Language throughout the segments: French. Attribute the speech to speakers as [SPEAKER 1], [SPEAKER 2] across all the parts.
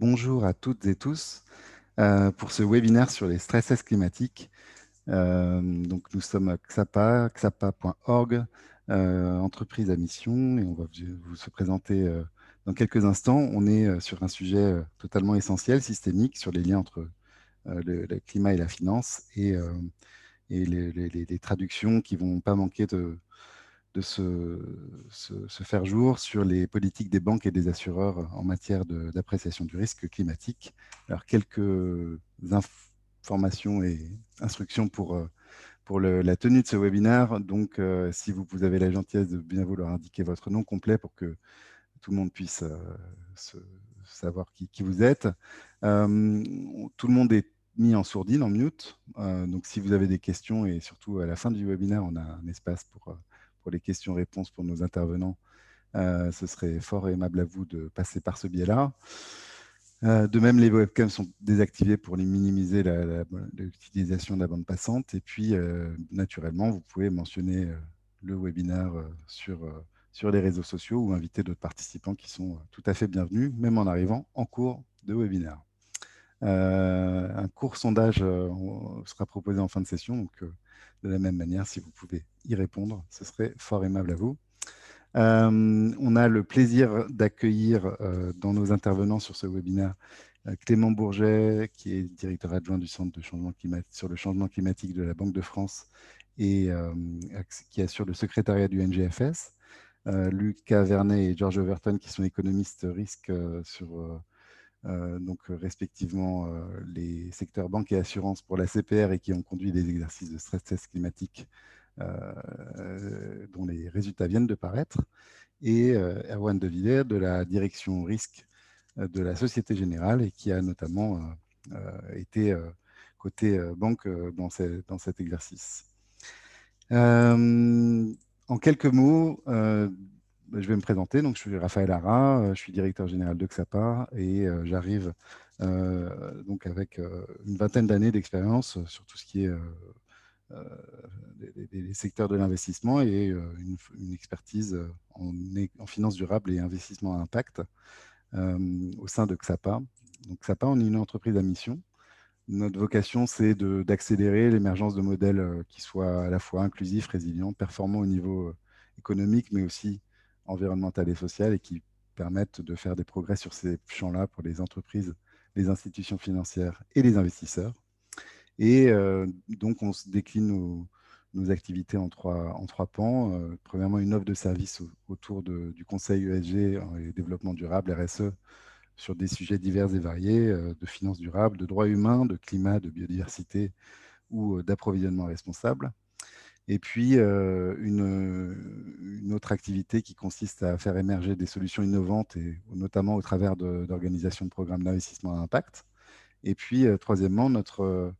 [SPEAKER 1] Bonjour à toutes et tous pour ce webinaire sur les stress tests climatiques. Donc nous sommes à XAPA, xapa.org, entreprise à mission, et on va vous se présenter dans quelques instants. On est sur un sujet totalement essentiel, systémique, sur les liens entre le climat et la finance, et les traductions qui ne vont pas manquer de se faire jour sur les politiques des banques et des assureurs en matière d'appréciation du risque climatique. Alors, quelques informations et instructions pour la tenue de ce webinaire. Donc, si vous avez la gentillesse de bien vouloir indiquer votre nom complet pour que tout le monde puisse savoir qui vous êtes. Tout le monde est mis en sourdine, en mute. Donc, si vous avez des questions, et surtout à la fin du webinaire, on a un espace pour les questions-réponses pour nos intervenants. Ce serait fort aimable à vous de passer par ce biais-là. De même, les webcams sont désactivés pour minimiser l'utilisation de la bande passante. Et puis, naturellement, vous pouvez mentionner le webinaire sur les réseaux sociaux ou inviter d'autres participants qui sont tout à fait bienvenus, même en arrivant en cours de webinaire. Un court sondage sera proposé en fin de session. Donc, de la même manière, si vous pouvez y répondre, ce serait fort aimable à vous. On a le plaisir d'accueillir dans nos intervenants sur ce webinaire Clément Bourget, qui est directeur adjoint du Centre de changement climatique, sur le changement climatique de la Banque de France et qui assure le secrétariat du NGFS. Lucas Vernet et George Overton, qui sont économistes risques sur donc respectivement les secteurs banque et assurance pour la CPR, et qui ont conduit des exercices de stress test climatique dont les résultats viennent de paraître, et Erwan De Villers de la direction risque de la Société Générale, et qui a notamment été côté banque dans cet exercice. En quelques mots, je vais me présenter. Donc, je suis Raphaël Hara, je suis directeur général de XAPA, et j'arrive donc avec une vingtaine d'années d'expérience sur tout ce qui est les secteurs de l'investissement, et une expertise en finance durable et investissement à impact au sein de XAPA. Donc, XAPA, on est une entreprise à mission. Notre vocation, c'est d'accélérer l'émergence de modèles qui soient à la fois inclusifs, résilients, performants au niveau économique, mais aussi environnemental et social, et qui permettent de faire des progrès sur ces champs-là pour les entreprises, les institutions financières et les investisseurs. Et donc, on se décline nos activités en trois pans. Premièrement, une offre de service autour du conseil ESG et développement durable, RSE, sur des sujets divers et variés, de finances durables, de droits humains, de climat, de biodiversité ou d'approvisionnement responsable. Et puis, une autre activité qui consiste à faire émerger des solutions innovantes, et notamment au travers d'organisations de programmes d'investissement à impact. Et puis, troisièmement, notre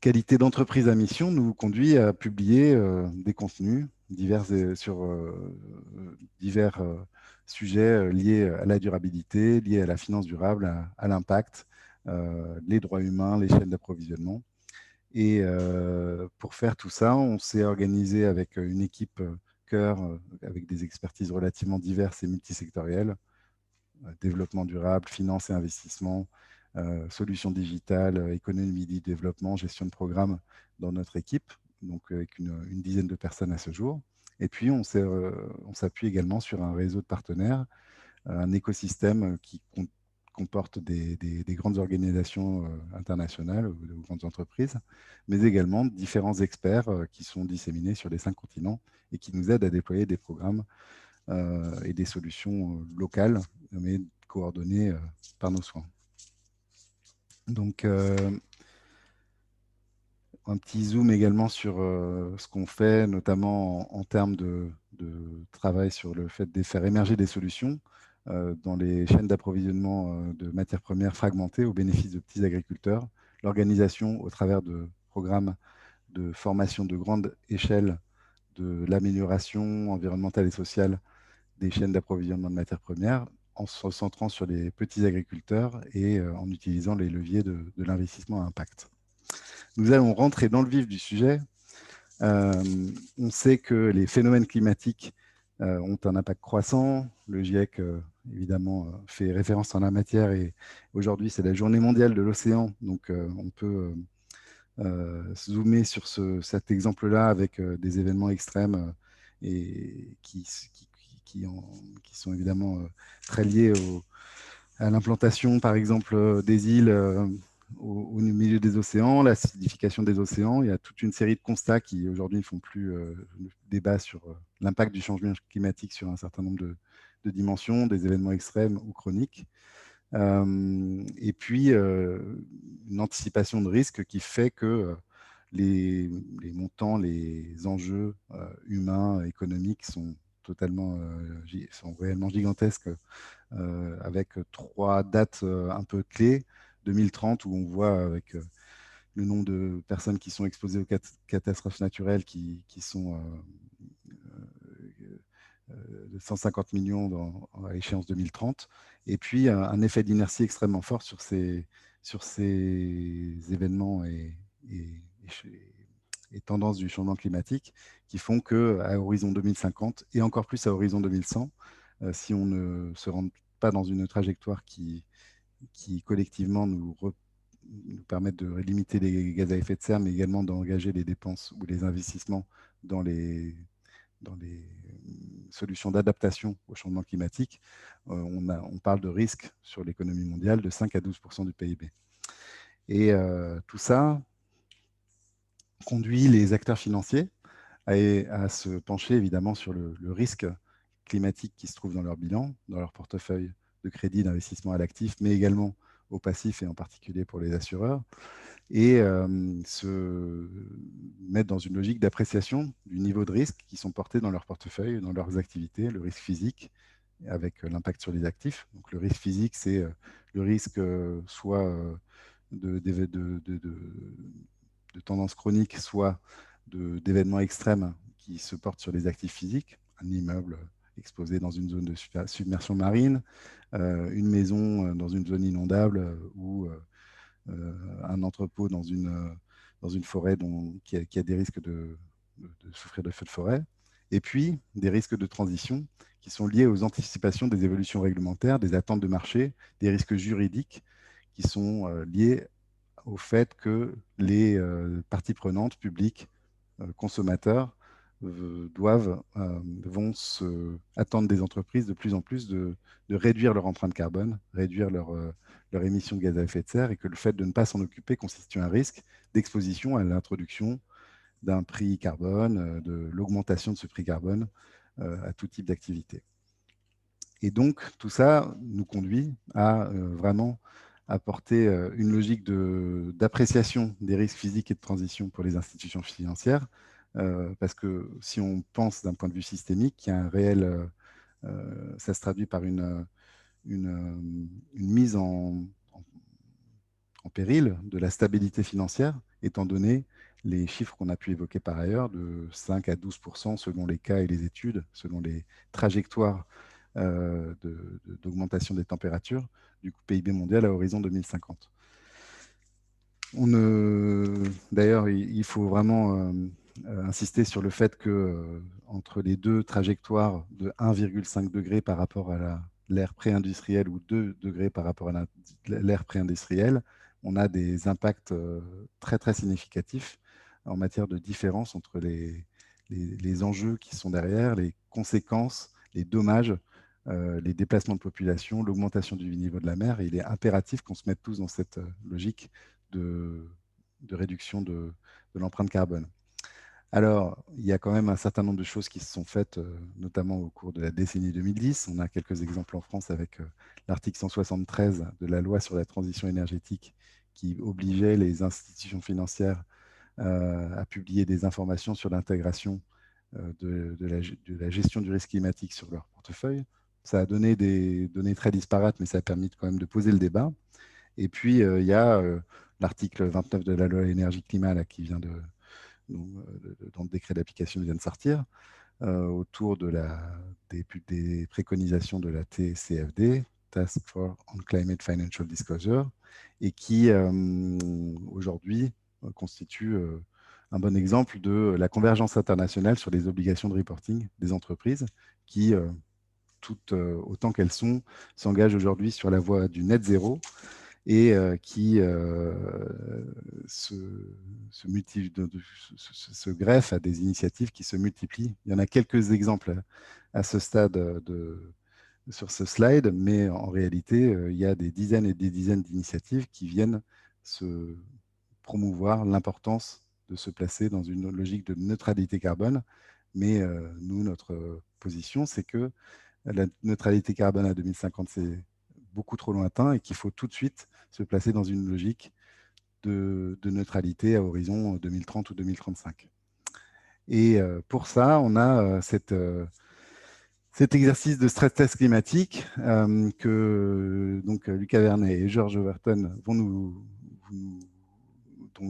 [SPEAKER 1] qualité d'entreprise à mission nous conduit à publier des contenus divers sur divers sujets liés à la durabilité, liés à la finance durable, à l'impact, les droits humains, les chaînes d'approvisionnement. Et pour faire tout ça, on s'est organisé avec une équipe cœur, avec des expertises relativement diverses et multisectorielles, développement durable, finance et investissement, solutions digitales, économie du développement, gestion de programme dans notre équipe, donc avec une dizaine de personnes à ce jour. Et puis, on s'appuie également sur un réseau de partenaires, un écosystème qui comporte des grandes organisations internationales ou de grandes entreprises, mais également différents experts qui sont disséminés sur les 5 continents et qui nous aident à déployer des programmes et des solutions locales, mais coordonnées par nos soins. Donc, un petit zoom également sur ce qu'on fait, notamment en termes de travail sur le fait de faire émerger des solutions dans les chaînes d'approvisionnement de matières premières fragmentées au bénéfice de petits agriculteurs. L'organisation, au travers de programmes de formation de grande échelle, de l'amélioration environnementale et sociale des chaînes d'approvisionnement de matières premières, en se centrant sur les petits agriculteurs et en utilisant les leviers de l'investissement à impact. Nous allons rentrer dans le vif du sujet. On sait que les phénomènes climatiques ont un impact croissant. Le GIEC évidemment fait référence en la matière, et aujourd'hui c'est la journée mondiale de l'océan, donc on peut zoomer sur cet exemple-là avec des événements extrêmes et qui sont évidemment très liés à l'implantation, par exemple, des îles au milieu des océans, l'acidification des océans. Il y a toute une série de constats qui aujourd'hui ne font plus débat sur l'impact du changement climatique sur un certain nombre de dimensions, des événements extrêmes ou chroniques. Et puis, une anticipation de risque qui fait que les montants, les enjeux humains, économiques sont réellement gigantesques, avec 3 dates un peu clés. 2030, où on voit avec le nombre de personnes qui sont exposées aux catastrophes naturelles qui sont de 150 millions à échéance 2030, et puis un effet d'inertie extrêmement fort sur ces événements et tendances du changement climatique qui font qu'à horizon 2050 et encore plus à horizon 2100, si on ne se rend pas dans une trajectoire qui collectivement nous permettent de limiter les gaz à effet de serre, mais également d'engager les dépenses ou les investissements dans les solutions d'adaptation au changement climatique, on parle de risque sur l'économie mondiale de 5 à 12% du PIB. Et tout ça conduit les acteurs financiers à se pencher évidemment sur le risque climatique qui se trouve dans leur bilan, dans leur portefeuille de crédit, d'investissement à l'actif, mais également au passif, et en particulier pour les assureurs, et se mettre dans une logique d'appréciation du niveau de risque qui sont portés dans leur portefeuille, dans leurs activités, le risque physique avec l'impact sur les actifs. Donc le risque physique, c'est le risque soit de tendance chronique, soit d'événements extrêmes qui se portent sur les actifs physiques, un immeuble exposé dans une zone de submersion marine, une maison dans une zone inondable ou un entrepôt dans une forêt qui a des risques de souffrir de feux de forêt, et puis des risques de transition qui sont liés aux anticipations des évolutions réglementaires, des attentes de marché, des risques juridiques qui sont liés au fait que les parties prenantes, publiques, consommateurs, vont attendre des entreprises de plus en plus de réduire leur empreinte carbone, réduire leur émission de gaz à effet de serre, et que le fait de ne pas s'en occuper constitue un risque d'exposition à l'introduction d'un prix carbone, de l'augmentation de ce prix carbone à tout type d'activité. Et donc, tout ça nous conduit à vraiment apporter une logique d'appréciation des risques physiques et de transition pour les institutions financières, parce que si on pense d'un point de vue systémique, il y a un réel, ça se traduit par une mise en péril de la stabilité financière, étant donné les chiffres qu'on a pu évoquer par ailleurs, de 5 à 12% selon les cas et les études, selon les trajectoires d'augmentation des températures du PIB mondial à horizon 2050. D'ailleurs, il faut vraiment insister sur le fait que entre les deux trajectoires de 1,5 degré par rapport à l'ère pré-industrielle ou 2 degrés par rapport à l'ère pré-industrielle, on a des impacts très très significatifs en matière de différence entre les enjeux qui sont derrière, les conséquences, les dommages, les déplacements de population, l'augmentation du niveau de la mer. Et il est impératif qu'on se mette tous dans cette logique de réduction de l'empreinte carbone. Alors, il y a quand même un certain nombre de choses qui se sont faites, notamment au cours de la décennie 2010. On a quelques exemples en France avec l'article 173 de la loi sur la transition énergétique qui obligeait les institutions financières à publier des informations sur l'intégration de la gestion du risque climatique sur leur portefeuille. Ça a donné des données très disparates, mais ça a permis quand même de poser le débat. Et puis, il y a l'article 29 de la loi énergie-climat qui vient dans le décret d'application vient de sortir, autour des préconisations de la TCFD, Task Force on Climate Financial Disclosure, et qui aujourd'hui constitue un bon exemple de la convergence internationale sur les obligations de reporting des entreprises qui autant qu'elles sont, s'engagent aujourd'hui sur la voie du net zéro et qui se greffent à des initiatives qui se multiplient. Il y en a quelques exemples à ce stade sur ce slide, mais en réalité, il y a des dizaines et des dizaines d'initiatives qui viennent se promouvoir l'importance de se placer dans une logique de neutralité carbone. Mais nous, notre position, c'est que la neutralité carbone à 2050, c'est beaucoup trop lointain et qu'il faut tout de suite se placer dans une logique de neutralité à horizon 2030 ou 2035. Et pour ça, on a cet exercice de stress test climatique que donc, Lucas Vernet et George Overton dont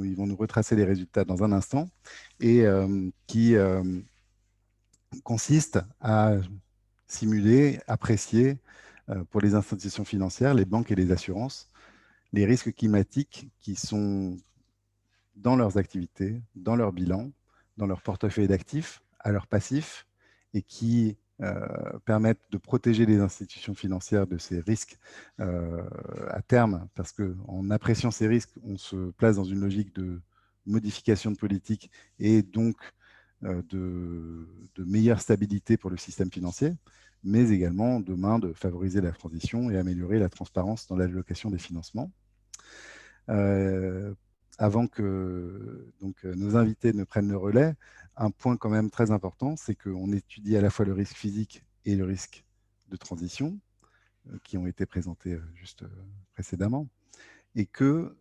[SPEAKER 1] ils vont nous retracer les résultats dans un instant, et qui consiste à simuler, apprécier pour les institutions financières, les banques et les assurances, les risques climatiques qui sont dans leurs activités, dans leur bilan, dans leur portefeuille d'actifs, à leurs passifs, et qui permettent de protéger les institutions financières de ces risques à terme, parce qu'en appréciant ces risques, on se place dans une logique de modification de politique et donc de meilleure stabilité pour le système financier, mais également demain de favoriser la transition et améliorer la transparence dans l'allocation des financements. Avant que nos invités ne prennent le relais, un point quand même très important, c'est qu'on étudie à la fois le risque physique et le risque de transition, qui ont été présentés juste précédemment, et que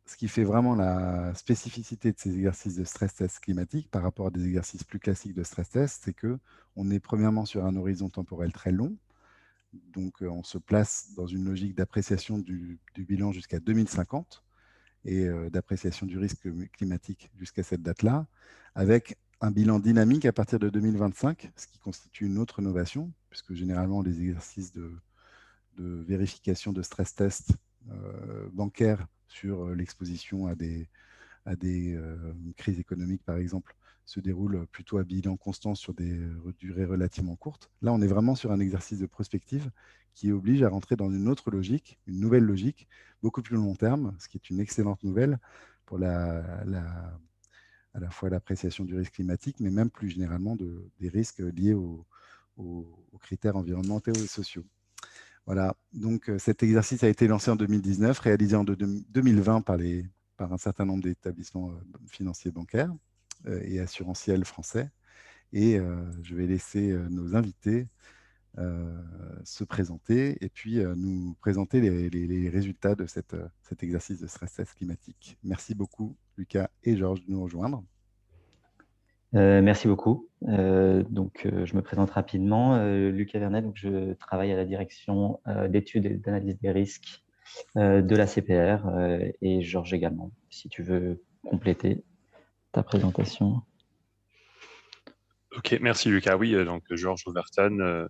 [SPEAKER 1] ce qui fait vraiment la spécificité de ces exercices de stress test climatique par rapport à des exercices plus classiques de stress test, c'est qu'on est premièrement sur un horizon temporel très long. Donc, on se place dans une logique d'appréciation du bilan jusqu'à 2050 et d'appréciation du risque climatique jusqu'à cette date-là, avec un bilan dynamique à partir de 2025, ce qui constitue une autre innovation, puisque généralement, les exercices de vérification de stress test bancaires sur l'exposition à des crises économiques, par exemple, se déroulent plutôt à bilan constant sur des durées relativement courtes. Là, on est vraiment sur un exercice de prospective qui oblige à rentrer dans une autre logique, une nouvelle logique, beaucoup plus long terme, ce qui est une excellente nouvelle pour à la fois l'appréciation du risque climatique, mais même plus généralement des risques liés aux critères environnementaux et sociaux. Voilà, donc cet exercice a été lancé en 2019, réalisé en 2020 par un certain nombre d'établissements financiers bancaires et assurantiels français. Et je vais laisser nos invités se présenter et puis nous présenter les résultats de cet exercice de stress test climatique. Merci beaucoup, Lucas et Georges, de nous rejoindre.
[SPEAKER 2] Merci beaucoup. Je me présente rapidement. Lucas Vernet, donc je travaille à la direction d'études et d'analyse des risques de la CPR et Georges également, si tu veux compléter ta présentation.
[SPEAKER 3] Ok, merci Lucas. Oui, donc Georges Overton,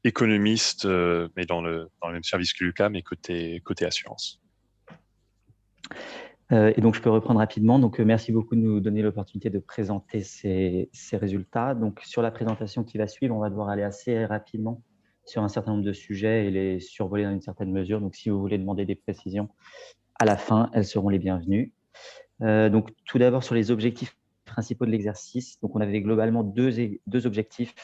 [SPEAKER 3] économiste, mais dans le même service que Lucas, mais côté assurance.
[SPEAKER 2] Et donc, je peux reprendre rapidement. Donc, merci beaucoup de nous donner l'opportunité de présenter ces résultats. Donc, sur la présentation qui va suivre, on va devoir aller assez rapidement sur un certain nombre de sujets et les survoler dans une certaine mesure. Donc, si vous voulez demander des précisions à la fin, elles seront les bienvenues. Donc, tout d'abord, sur les objectifs principaux de l'exercice. Donc, on avait globalement deux objectifs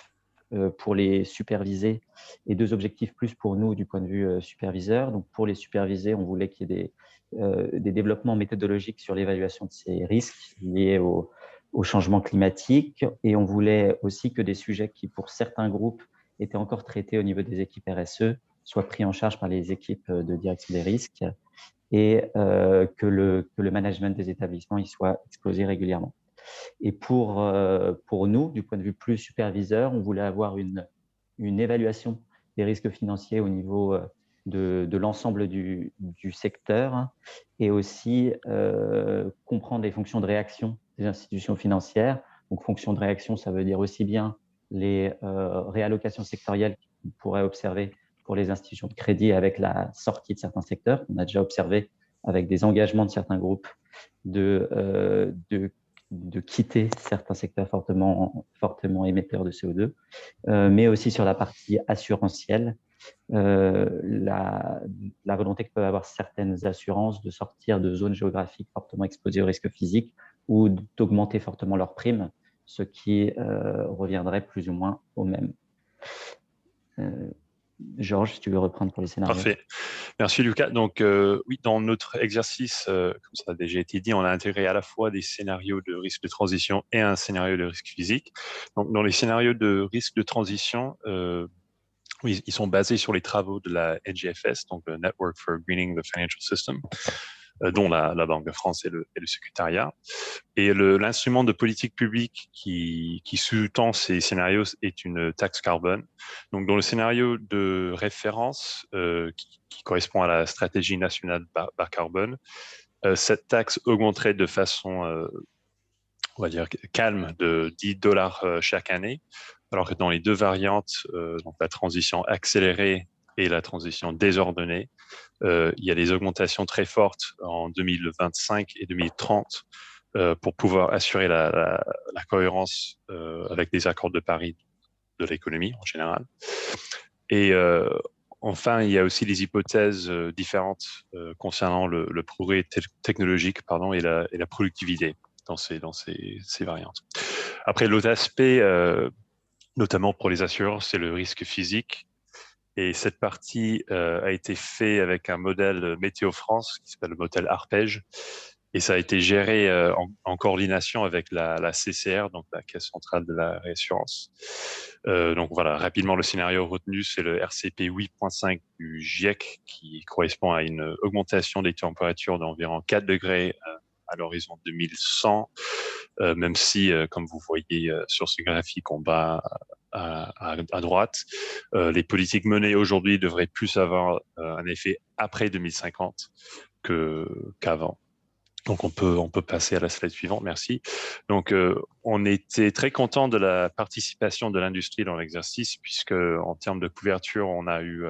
[SPEAKER 2] pour les supervisés et deux objectifs plus pour nous du point de vue superviseur. Donc, pour les supervisés, on voulait qu'il y ait des développements méthodologiques sur l'évaluation de ces risques liés au changement climatique. Et on voulait aussi que des sujets qui, pour certains groupes, étaient encore traités au niveau des équipes RSE, soient pris en charge par les équipes de direction des risques et que le management des établissements y soit exposé régulièrement. Et pour nous, du point de vue plus superviseur, on voulait avoir une évaluation des risques financiers au niveau de l'ensemble du secteur et aussi comprendre les fonctions de réaction des institutions financières. Donc, fonction de réaction, ça veut dire aussi bien les réallocations sectorielles qu'on pourrait observer pour les institutions de crédit avec la sortie de certains secteurs. On a déjà observé avec des engagements de certains groupes de de quitter certains secteurs fortement émetteurs de CO2, mais aussi sur la partie assurantielle, la volonté que peuvent avoir certaines assurances de sortir de zones géographiques fortement exposées au risque physique ou d'augmenter fortement leurs primes, ce qui reviendrait plus ou moins au même. Georges, si tu veux reprendre pour les scénarios.
[SPEAKER 3] Parfait. Merci Lucas. Donc oui, dans notre exercice, comme ça a déjà été dit, on a intégré à la fois des scénarios de risque de transition et un scénario de risque physique. Donc dans les scénarios de risque de transition, oui, ils sont basés sur les travaux de la NGFS, donc le Network for Greening the Financial System, dont la Banque de France et le secrétariat. Et l'instrument de politique publique qui sous-tend ces scénarios est une taxe carbone. Donc, dans le scénario de référence qui correspond à la stratégie nationale bas carbone, cette taxe augmenterait de façon, on va dire, calme de $10 chaque année, alors que dans les deux variantes, donc la transition accélérée et la transition désordonnée, il y a des augmentations très fortes en 2025 et 2030 pour pouvoir assurer la cohérence avec les accords de Paris de l'économie en général. Et enfin, il y a aussi les hypothèses différentes concernant le progrès technologique et la productivité dans ces variantes. Après, l'autre aspect, notamment pour les assureurs, c'est le risque physique. Et cette partie a été faite avec un modèle Météo France qui s'appelle le modèle Arpège. Et ça a été géré en coordination avec la CCR, donc la Caisse centrale de la réassurance. Donc voilà, rapidement, le scénario retenu, c'est le RCP 8.5 du GIEC qui correspond à une augmentation des températures d'environ 4 degrés à l'horizon 2100, même si, comme vous voyez sur ce graphique en bas à droite, les politiques menées aujourd'hui devraient plus avoir un effet après 2050 qu'avant. Donc, on peut passer à la slide suivante. Merci. Donc, on était très content de la participation de l'industrie dans l'exercice, puisque en termes de couverture, on a eu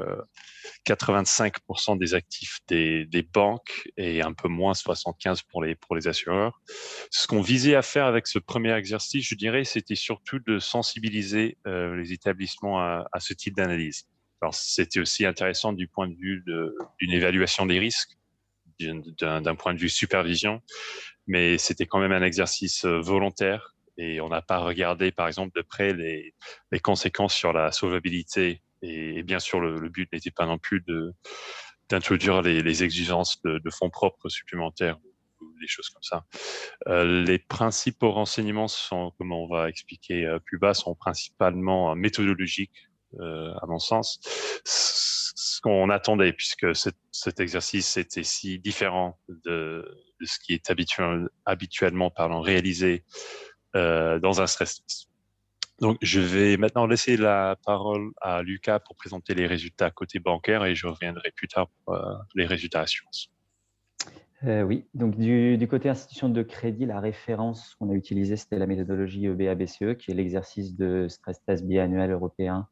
[SPEAKER 3] 85% des actifs des banques et un peu moins 75% pour les assureurs. Ce qu'on visait à faire avec ce premier exercice, je dirais, c'était surtout de sensibiliser les établissements à ce type d'analyse. Alors, c'était aussi intéressant du point de vue d'une évaluation des risques, d'un point de vue supervision, mais c'était quand même un exercice volontaire et on n'a pas regardé, par exemple, de près les conséquences sur la solvabilité. Et bien sûr, le but n'était pas non plus d'introduire les exigences de fonds propres supplémentaires ou des choses comme ça. Les principaux renseignements sont, comme on va expliquer plus bas, sont principalement méthodologiques, à mon sens. Ce qu'on attendait, puisque cet exercice était si différent de ce qui est habituellement réalisé dans un stress test. Donc, je vais maintenant laisser la parole à Lucas pour présenter les résultats côté bancaire et je reviendrai plus tard pour les résultats assurance.
[SPEAKER 2] Oui, donc du côté institution de crédit, la référence qu'on a utilisée, c'était la méthodologie EBA-BCE, qui est l'exercice de stress test biannuel européen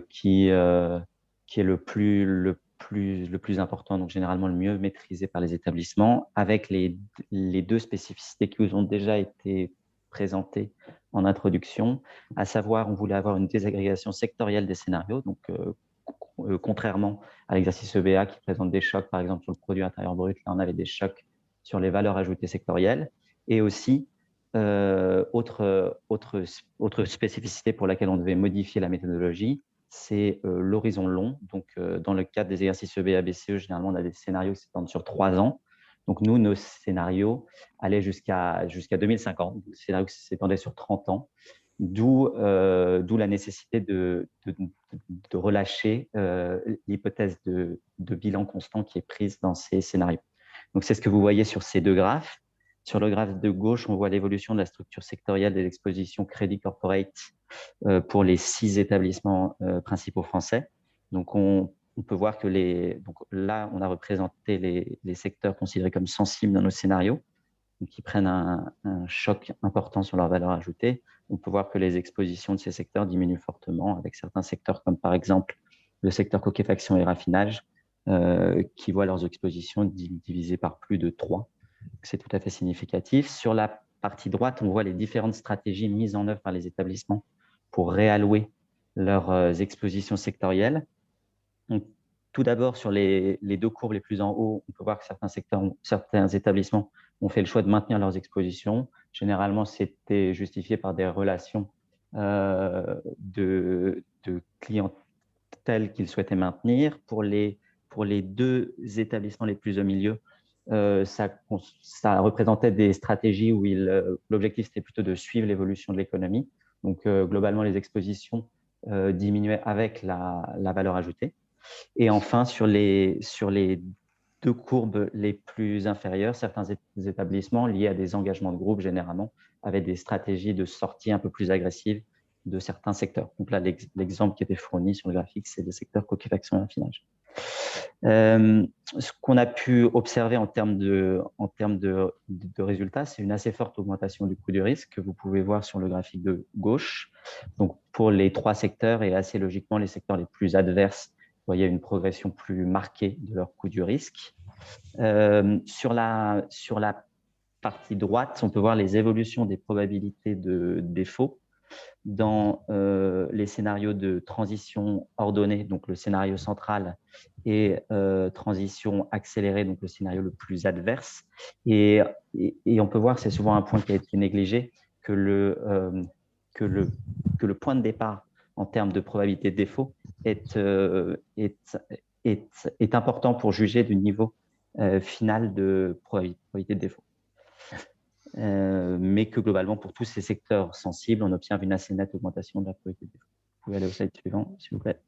[SPEAKER 2] qui est le plus important, donc généralement le mieux maîtrisé par les établissements, avec les deux spécificités qui vous ont déjà été présentées en introduction, à savoir, on voulait avoir une désagrégation sectorielle des scénarios, donc contrairement à l'exercice EBA qui présente des chocs, par exemple, sur le produit intérieur brut, là, on avait des chocs sur les valeurs ajoutées sectorielles. Et aussi, autre spécificité pour laquelle on devait modifier la méthodologie, c'est l'horizon long. Donc, dans le cadre des exercices EBA-BCE, généralement, on a des scénarios qui s'étendent sur 3 ans. Donc, nous, nos scénarios allaient jusqu'à 2050, des scénarios qui s'étendaient sur 30 ans. D'où la nécessité de relâcher l'hypothèse de bilan constant qui est prise dans ces scénarios. Donc, c'est ce que vous voyez sur ces deux graphes. Sur le graphe de gauche, on voit l'évolution de la structure sectorielle des expositions crédit corporate pour les 6 établissements principaux français. Donc, on peut voir que là, on a représenté les secteurs considérés comme sensibles dans nos scénarios, qui prennent un choc important sur leur valeur ajoutée. On peut voir que les expositions de ces secteurs diminuent fortement, avec certains secteurs comme par exemple le secteur coquefaction et raffinage, qui voient leurs expositions divisées par plus de 3. C'est tout à fait significatif. Sur la partie droite, on voit les différentes stratégies mises en œuvre par les établissements pour réallouer leurs expositions sectorielles. Donc, tout d'abord, sur les deux courbes les plus en haut, on peut voir que certains établissements ont fait le choix de maintenir leurs expositions. Généralement, c'était justifié par des relations de clientèle qu'ils souhaitaient maintenir. Pour les deux établissements les plus au milieu, ça représentait des stratégies où l'objectif, c'était plutôt de suivre l'évolution de l'économie. Donc, globalement, les expositions diminuaient avec la valeur ajoutée. Et enfin, sur les deux courbes les plus inférieures, certains établissements liés à des engagements de groupe, généralement, avaient des stratégies de sortie un peu plus agressives de certains secteurs. Donc là, l'exemple qui était fourni sur le graphique, c'est le secteur coquefaction et affinage. Ce qu'on a pu observer en termes de résultats, c'est une assez forte augmentation du coût du risque que vous pouvez voir sur le graphique de gauche. Donc, pour les 3 secteurs et assez logiquement les secteurs les plus adverses, vous voyez une progression plus marquée de leur coût du risque. Sur la partie droite, on peut voir les évolutions des probabilités de défaut dans les scénarios de transition ordonnée, donc le scénario central, et transition accélérée, donc le scénario le plus adverse. Et on peut voir, c'est souvent un point qui a été négligé, que le point de départ en termes de probabilité de défaut est important pour juger du niveau final de probabilité de défaut. Mais que globalement, pour tous ces secteurs sensibles, on obtient une assez nette augmentation de la probabilité de défaut. Vous pouvez aller au slide suivant, s'il vous plaît.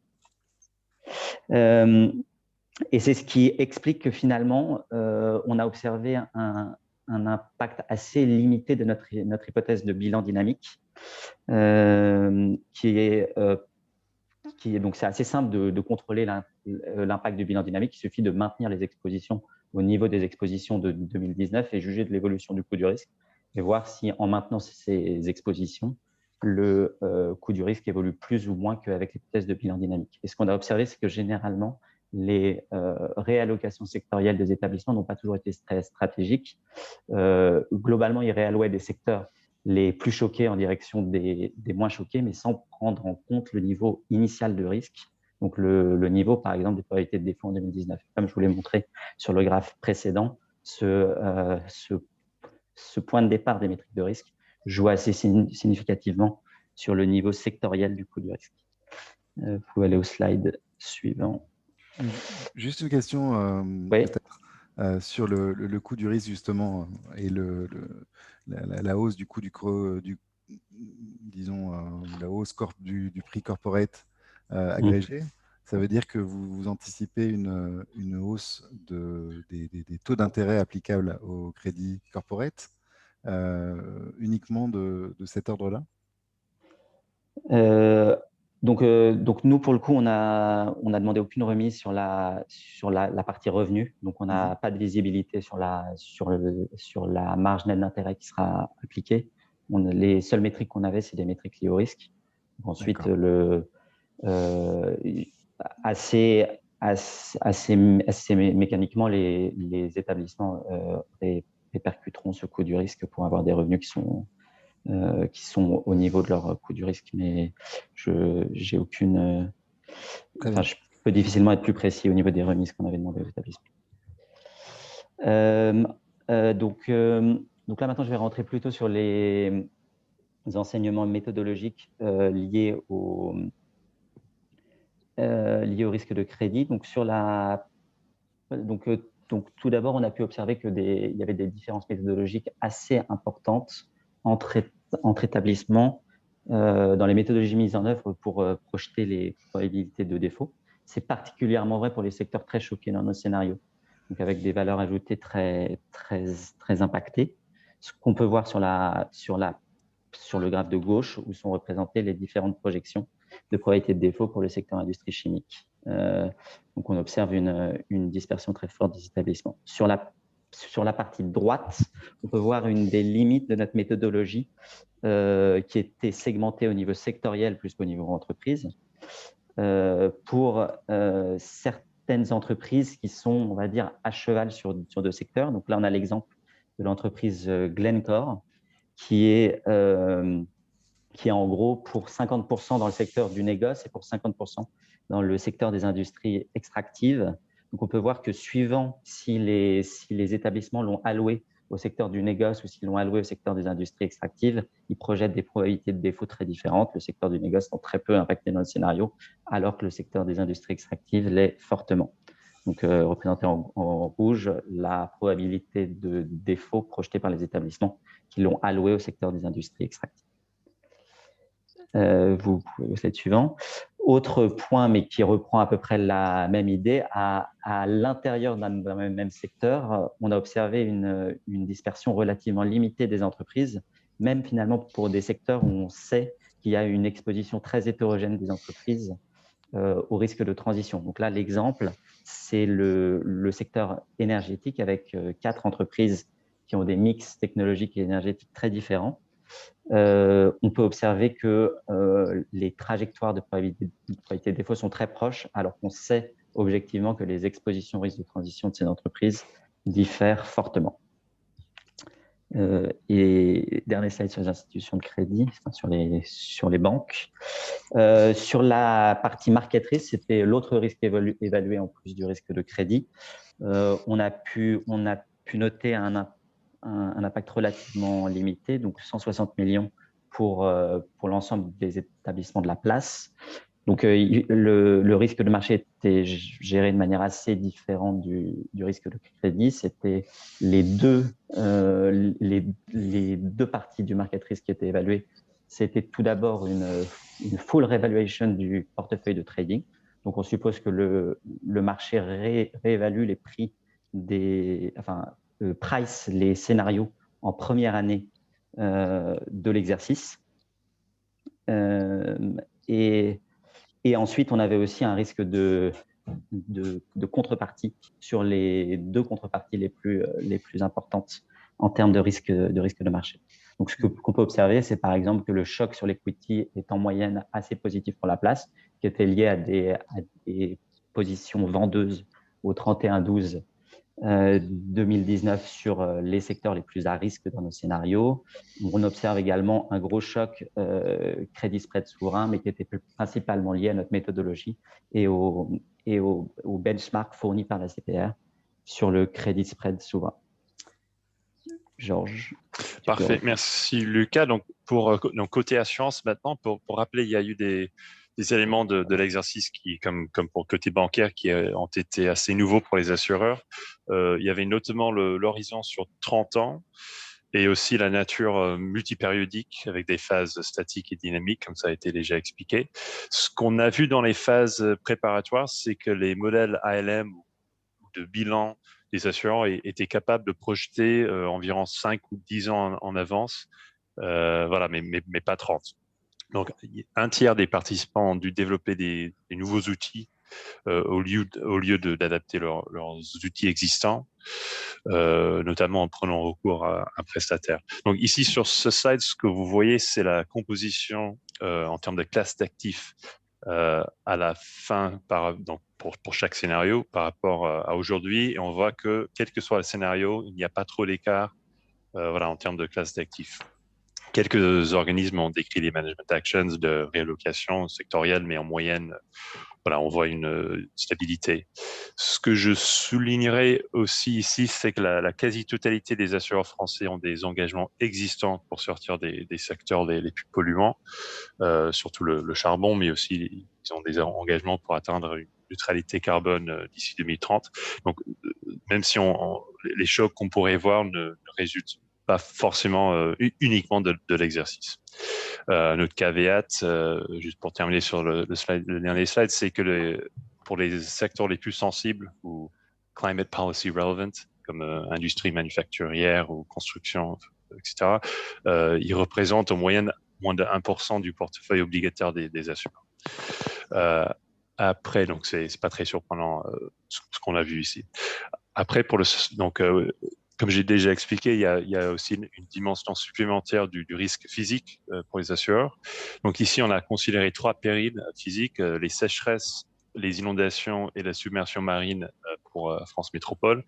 [SPEAKER 2] Et c'est ce qui explique que finalement, on a observé un impact assez limité de notre hypothèse de bilan dynamique, qui est donc c'est assez simple de contrôler l'impact du bilan dynamique. Il suffit de maintenir les expositions au niveau des expositions de 2019 et juger de l'évolution du coût du risque et voir si en maintenant ces expositions, le coût du risque évolue plus ou moins qu'avec l'hypothèse de bilan dynamique. Et ce qu'on a observé, c'est que généralement, les réallocations sectorielles des établissements n'ont pas toujours été très stratégiques. Globalement, ils réallouaient des secteurs les plus choqués en direction des moins choqués, mais sans prendre en compte le niveau initial de risque. Donc, le niveau, par exemple, des probabilités de défaut en 2019. Comme je vous l'ai montré sur le graphe précédent, ce point de départ des métriques de risque joue assez significativement sur le niveau sectoriel du coût du risque. Vous pouvez aller au slide suivant.
[SPEAKER 1] Juste une question,
[SPEAKER 2] oui.
[SPEAKER 1] Peut-être, sur le coût du risque, justement, et la hausse du coût disons, la hausse du prix corporate agrégé. Ça veut dire que vous anticipez une hausse des taux d'intérêt applicables au crédit corporate uniquement de cet ordre-là?
[SPEAKER 2] Donc, nous, pour le coup, on a demandé aucune remise sur la partie revenu. Donc, on n'a pas de visibilité sur la marge nette d'intérêt qui sera appliquée. Les seules métriques qu'on avait, c'est des métriques liées au risque. Donc, ensuite, assez mécaniquement, les établissements répercuteront ce coût du risque pour avoir des revenus qui sont au niveau de leur coût du risque, mais j'ai aucune. Je peux difficilement être plus précis au niveau des remises qu'on avait demandé aux établissements. Donc là, maintenant, je vais rentrer plutôt sur les enseignements méthodologiques liés au risque de crédit. Donc, tout d'abord, on a pu observer qu'il y avait des différences méthodologiques assez importantes entre établissements dans les méthodologies mises en œuvre pour projeter les probabilités de défaut. C'est particulièrement vrai pour les secteurs très choqués dans nos scénarios, donc avec des valeurs ajoutées très impactées. Ce qu'on peut voir sur le graphe de gauche, où sont représentées les différentes projections de probabilité de défaut pour le secteur industrie chimique. Donc, on observe une dispersion très forte des établissements. Sur la partie droite, on peut voir une des limites de notre méthodologie qui était segmentée au niveau sectoriel plus qu'au niveau entreprise pour certaines entreprises qui sont, on va dire, à cheval sur deux secteurs. Donc là, on a l'exemple de l'entreprise Glencore qui est en gros pour 50% dans le secteur du négoce et pour 50% dans le secteur des industries extractives. Donc, on peut voir que suivant si les établissements l'ont alloué au secteur du négoce ou s'ils l'ont alloué au secteur des industries extractives, ils projettent des probabilités de défaut très différentes. Le secteur du négoce est très peu impacté dans le scénario, alors que le secteur des industries extractives l'est fortement. Donc, représenté en rouge, la probabilité de défaut projetée par les établissements qui l'ont alloué au secteur des industries extractives. Vous pouvez au slide suivant. Autre point, mais qui reprend à peu près la même idée, à l'intérieur d'un même secteur, on a observé une dispersion relativement limitée des entreprises, même finalement pour des secteurs où on sait qu'il y a une exposition très hétérogène des entreprises au risque de transition. Donc là, l'exemple, c'est le secteur énergétique avec 4 entreprises qui ont des mix technologiques et énergétiques très différents. On peut observer que les trajectoires de probabilité de défaut sont très proches, alors qu'on sait objectivement que les expositions au risque de transition de ces entreprises diffèrent fortement. Et dernier slide sur les institutions de crédit, enfin sur les banques. Sur la partie market risk, c'était l'autre risque évalué en plus du risque de crédit. On a pu noter un impact relativement limité, donc 160 millions pour l'ensemble des établissements de la place. Donc, le risque de marché était géré de manière assez différente du risque de crédit. C'était les deux parties du market risk qui étaient évaluées. C'était tout d'abord une full revaluation du portefeuille de trading. Donc, on suppose que le marché réévalue les prix price les scénarios en première année de l'exercice. Et ensuite, on avait aussi un risque de contrepartie sur les deux contreparties les plus importantes en termes de risque de marché. Donc, ce qu'on peut observer, c'est par exemple que le choc sur l'equity est en moyenne assez positif pour la place, qui était lié à des positions vendeuses au 31-12 2019 sur les secteurs les plus à risque dans nos scénarios. On observe également un gros choc crédit spread souverain, mais qui était principalement lié à notre méthodologie et au benchmark fourni par la CPR sur le crédit spread souverain. Georges.
[SPEAKER 3] Parfait, merci Lucas. Donc, donc côté assurance maintenant, pour rappeler, il y a eu des éléments de l'exercice qui, comme pour le côté bancaire, qui ont été assez nouveaux pour les assureurs. Il y avait notamment l'horizon sur 30 ans et aussi la nature multipériodique avec des phases statiques et dynamiques, comme ça a été déjà expliqué. Ce qu'on a vu dans les phases préparatoires, c'est que les modèles ALM ou de bilan des assureurs étaient capables de projeter environ 5 ou 10 ans en avance, voilà, mais pas 30. Donc, un tiers des participants ont dû développer des nouveaux outils au lieu d'adapter leurs outils existants, notamment en prenant recours à un prestataire. Donc ici, sur ce slide, ce que vous voyez, c'est la composition en termes de classe d'actifs à la fin donc pour chaque scénario par rapport à aujourd'hui. Et on voit que, quel que soit le scénario, il n'y a pas trop d'écart voilà, en termes de classe d'actifs. Quelques organismes ont décrit des management actions de réallocation sectorielle, mais en moyenne, voilà, on voit une stabilité. Ce que je soulignerai aussi ici, c'est que la quasi-totalité des assureurs français ont des engagements existants pour sortir des secteurs les plus polluants, surtout le charbon, mais aussi ils ont des engagements pour atteindre une neutralité carbone d'ici 2030. Donc, même si les chocs qu'on pourrait voir ne résultent pas forcément uniquement de l'exercice. Notre caveat, juste pour terminer sur le dernier slide, c'est que pour les secteurs les plus sensibles ou climate policy relevant, comme industrie manufacturière ou construction, etc., ils représentent en moyenne moins de 1% du portefeuille obligataire des assureurs. Après, donc c'est pas très surprenant ce qu'on a vu ici. Après, comme j'ai déjà expliqué, il y a aussi une dimension supplémentaire du risque physique pour les assureurs. Donc ici, on a considéré 3 périls physiques, les sécheresses, les inondations et la submersion marine pour France Métropole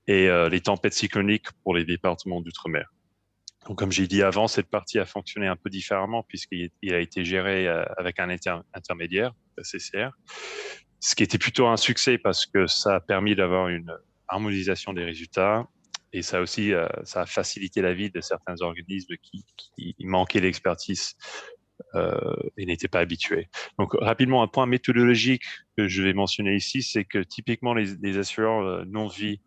[SPEAKER 3] et les tempêtes cycloniques pour les départements d'outre-mer. Donc, comme j'ai dit avant, cette partie a fonctionné un peu différemment puisqu'il a été géré avec un intermédiaire, le CCR, ce qui était plutôt un succès parce que ça a permis d'avoir une harmonisation des résultats et ça aussi, ça a facilité la vie de certains organismes qui manquaient d'expertise et n'étaient pas habitués. Donc, rapidement, un point méthodologique que je vais mentionner ici, c'est que typiquement les assureurs non-vie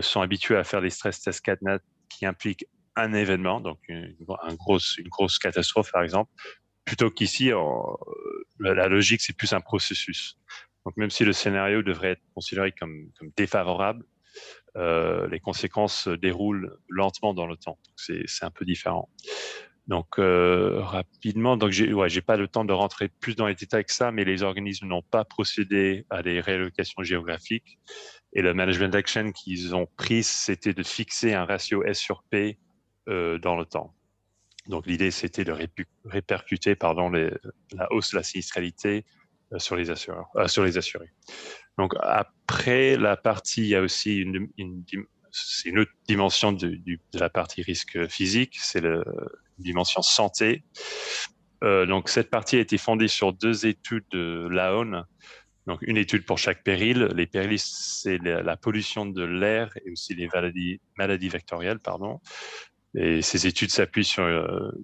[SPEAKER 3] sont habitués à faire des stress tests CatNat qui impliquent un événement, donc une grosse catastrophe par exemple, plutôt qu'ici, la logique, c'est plus un processus. Donc même si le scénario devrait être considéré comme défavorable, les conséquences se déroulent lentement dans le temps. C'est un peu différent. Donc rapidement, donc j'ai pas le temps de rentrer plus dans les détails que ça, mais les organismes n'ont pas procédé à des réallocations géographiques. Et le management action qu'ils ont pris, c'était de fixer un ratio S sur P dans le temps. Donc l'idée, c'était de répercuter la hausse de la sinistralité sur les assurés. Donc après la partie, il y a aussi une autre dimension de la partie risque physique, c'est une dimension santé. Donc cette partie a été fondée sur 2 études de l'AON. Donc une étude pour chaque péril. Les périls, c'est la pollution de l'air et aussi les maladies vectorielles, pardon. Et ces études s'appuient sur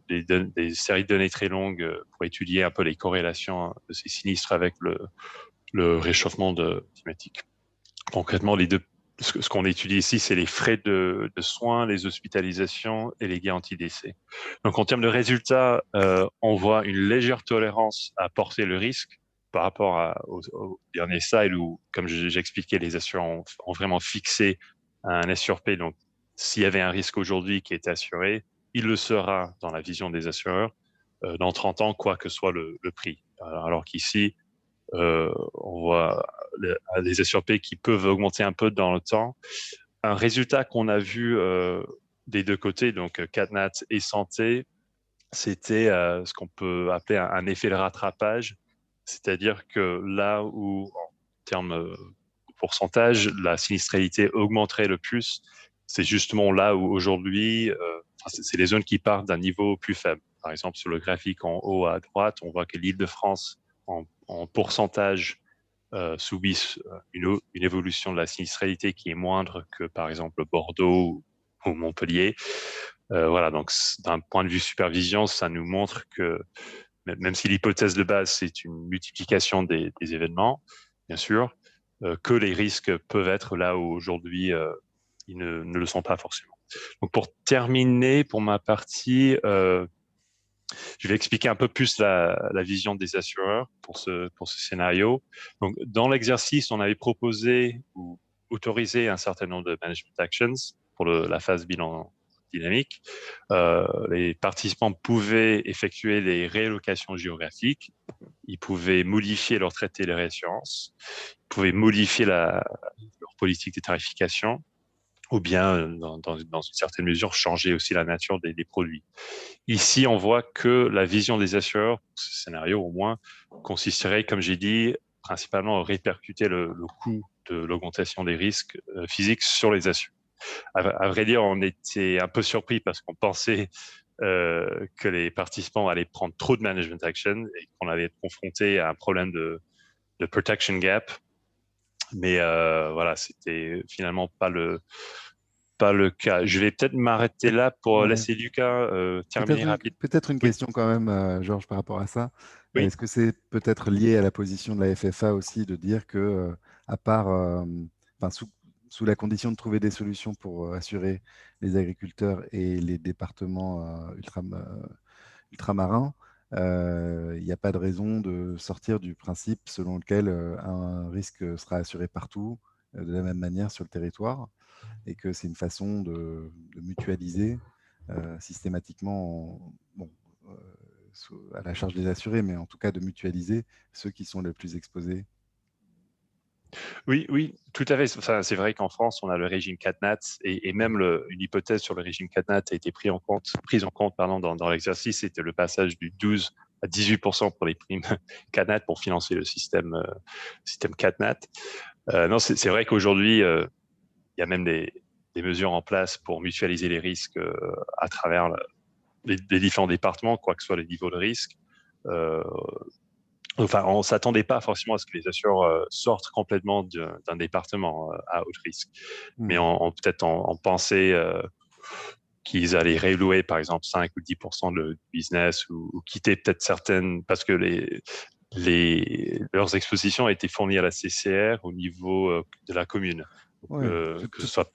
[SPEAKER 3] des séries de données très longues pour étudier un peu les corrélations de ces sinistres avec le réchauffement climatique. Concrètement, ce qu'on étudie ici, c'est les frais de soins, les hospitalisations et les garanties d'essai. Donc, en termes de résultats, on voit une légère tolérance à porter le risque par rapport au dernier slide où, comme j'expliquais, les assureurs ont vraiment fixé un S sur P. Donc, s'il y avait un risque aujourd'hui qui était assuré, il le sera dans la vision des assureurs dans 30 ans, quoi que soit le prix. Alors qu'ici, on voit les SRP qui peuvent augmenter un peu dans le temps. Un résultat qu'on a vu des 2 côtés, donc CatNat et santé, c'était ce qu'on peut appeler un effet de rattrapage, c'est-à-dire que là où, en termes pourcentage, la sinistralité augmenterait le plus, c'est justement là où aujourd'hui, c'est les zones qui partent d'un niveau plus faible. Par exemple, sur le graphique en haut à droite, on voit que l'Île-de-France, en pourcentage, subissent une évolution de la sinistralité qui est moindre que, par exemple, Bordeaux ou Montpellier. Voilà, donc d'un point de vue supervision, ça nous montre que même si l'hypothèse de base, c'est une multiplication des événements, bien sûr, que les risques peuvent être là où aujourd'hui, ils ne le sont pas forcément. Donc pour terminer, pour ma partie, je vais expliquer un peu plus la vision des assureurs pour ce scénario. Donc dans l'exercice, on avait proposé ou autorisé un certain nombre de management actions pour la phase bilan dynamique. Les participants pouvaient effectuer des réallocations géographiques, ils pouvaient modifier leur traité de réassurance, ils pouvaient modifier leur politique de tarification, ou bien, dans une certaine mesure, changer aussi la nature des produits. Ici, on voit que la vision des assureurs, pour ce scénario au moins, consisterait, comme j'ai dit, principalement à répercuter le coût de l'augmentation des risques physiques sur les assureurs. À vrai dire, on était un peu surpris parce qu'on pensait que les participants allaient prendre trop de management action et qu'on allait être confronté à un problème de protection gap. Mais voilà, c'était finalement pas le cas. Je vais peut-être m'arrêter là pour laisser Lucas terminer rapidement.
[SPEAKER 1] Peut-être une
[SPEAKER 3] Oui.
[SPEAKER 1] question quand même, Georges, par rapport à ça.
[SPEAKER 3] Oui.
[SPEAKER 1] Est-ce que c'est peut-être lié à la position de la FFA aussi de dire que, à part, sous la condition de trouver des solutions pour assurer les agriculteurs et les départements ultramarins, il n'y a pas de raison de sortir du principe selon lequel un risque sera assuré partout de la même manière sur le territoire et que c'est une façon de mutualiser systématiquement, à la charge des assurés, mais en tout cas de mutualiser ceux qui sont les plus exposés.
[SPEAKER 3] Oui, tout à fait. Enfin, c'est vrai qu'en France, on a le régime CatNat et même une hypothèse sur le régime CatNat a été prise en compte dans l'exercice. C'était le passage du 12 à 18% pour les primes CatNat pour financer le système CatNat. Non, c'est vrai qu'aujourd'hui, il y a même des des mesures en place pour mutualiser les risques à travers les différents départements, quoi que soit les niveaux de risque. Enfin, on ne s'attendait pas forcément à ce que les assureurs sortent complètement d'un département à haut risque. Mais peut-être on pensait qu'ils allaient rélouer, par exemple, 5 ou 10% de business ou quitter peut-être certaines, parce que leurs expositions étaient fournies à la CCR au niveau de la commune. Donc, que ce soit...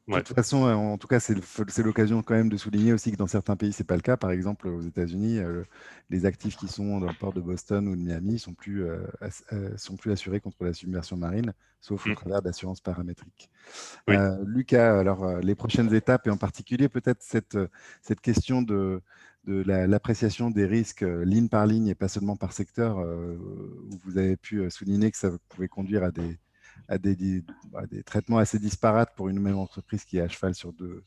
[SPEAKER 1] De toute façon, en tout cas, c'est l'occasion quand même de souligner aussi que dans certains pays, ce n'est pas le cas. Par exemple, aux États-Unis, les actifs qui sont dans le port de Boston ou de Miami sont plus assurés contre la submersion marine, sauf au travers d'assurances paramétriques.
[SPEAKER 3] Oui.
[SPEAKER 1] Lucas, alors les prochaines étapes, et en particulier peut-être cette question de l'appréciation des risques ligne par ligne et pas seulement par secteur, où vous avez pu souligner que ça pouvait conduire à des traitements assez disparates pour une même entreprise qui est à cheval sur deux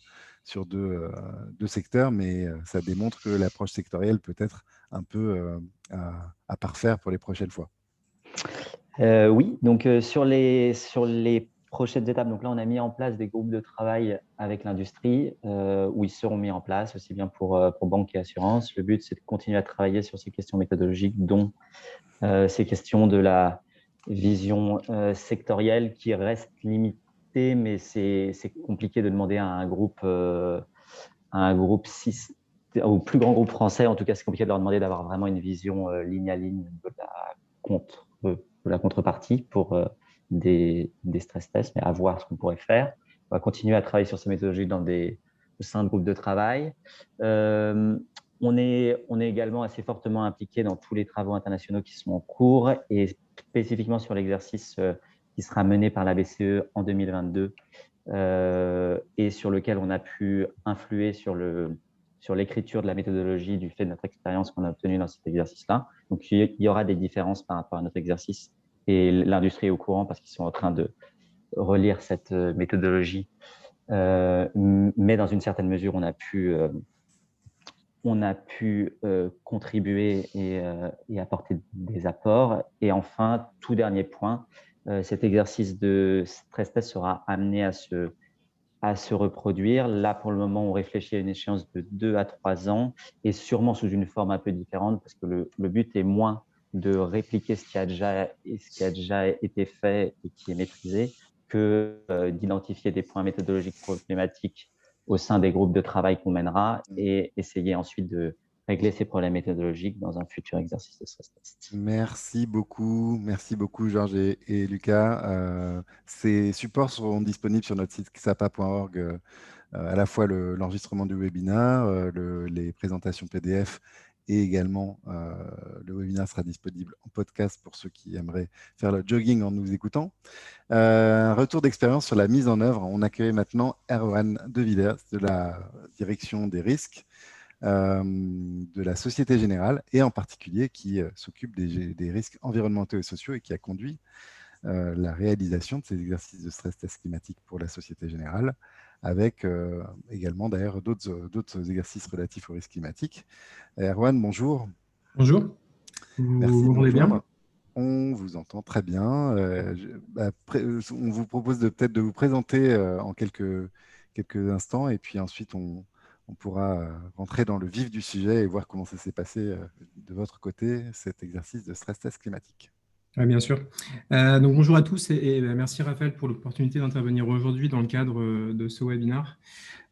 [SPEAKER 1] secteurs, mais ça démontre que l'approche sectorielle peut être un peu à parfaire pour les prochaines fois.
[SPEAKER 2] Oui, donc sur les prochaines étapes, donc là, on a mis en place des groupes de travail avec l'industrie où ils seront mis en place aussi bien pour banque et assurance. Le but, c'est de continuer à travailler sur ces questions méthodologiques, dont ces questions de la vision sectorielle qui reste limitée, mais c'est compliqué de demander à un groupe au plus grand groupe français, en tout cas, c'est compliqué de leur demander d'avoir vraiment une vision ligne à ligne de la contrepartie pour des stress tests, mais à voir ce qu'on pourrait faire. On va continuer à travailler sur ces méthodologies au sein de groupes de travail. On est également assez fortement impliqué dans tous les travaux internationaux qui sont en cours et spécifiquement sur l'exercice qui sera mené par la BCE en 2022 et sur lequel on a pu influer sur l'écriture de la méthodologie du fait de notre expérience qu'on a obtenue dans cet exercice-là. Donc, il y aura des différences par rapport à notre exercice et l'industrie est au courant parce qu'ils sont en train de relire cette méthodologie. Mais dans une certaine mesure, on a pu contribuer et apporter des apports. Et enfin, tout dernier point, cet exercice de stress test sera amené à se reproduire. Là, pour le moment, on réfléchit à une échéance de 2 à 3 ans et sûrement sous une forme un peu différente parce que le but est moins de répliquer ce qui a déjà été fait et qui est maîtrisé que d'identifier des points méthodologiques problématiques au sein des groupes de travail qu'on mènera et essayer ensuite de régler ces problèmes méthodologiques dans un futur exercice de stress test.
[SPEAKER 1] Merci beaucoup Georges et Lucas. Ces supports seront disponibles sur notre site xapa.org, à la fois l'enregistrement du webinaire, les présentations PDF et également le webinaire sera disponible en podcast pour ceux qui aimeraient faire le jogging en nous écoutant. Un retour d'expérience sur la mise en œuvre. On accueille maintenant Erwan De Villers de la direction des risques de la Société Générale et en particulier qui s'occupe des risques environnementaux et sociaux et qui a conduit la réalisation de ces exercices de stress test climatique pour la Société Générale avec également d'ailleurs d'autres exercices relatifs aux risques climatiques. Erwan, bonjour.
[SPEAKER 4] Bonjour.
[SPEAKER 1] Merci de nous
[SPEAKER 4] m'entendez bien?
[SPEAKER 1] rejoindre. On vous entend très bien. On vous propose peut-être de vous présenter en quelques instants et puis ensuite on pourra rentrer dans le vif du sujet et voir comment ça s'est passé de votre côté, cet exercice de stress test climatique.
[SPEAKER 4] Oui, bien sûr. Donc, bonjour à tous et merci Raphaël pour l'opportunité d'intervenir aujourd'hui dans le cadre de ce webinaire.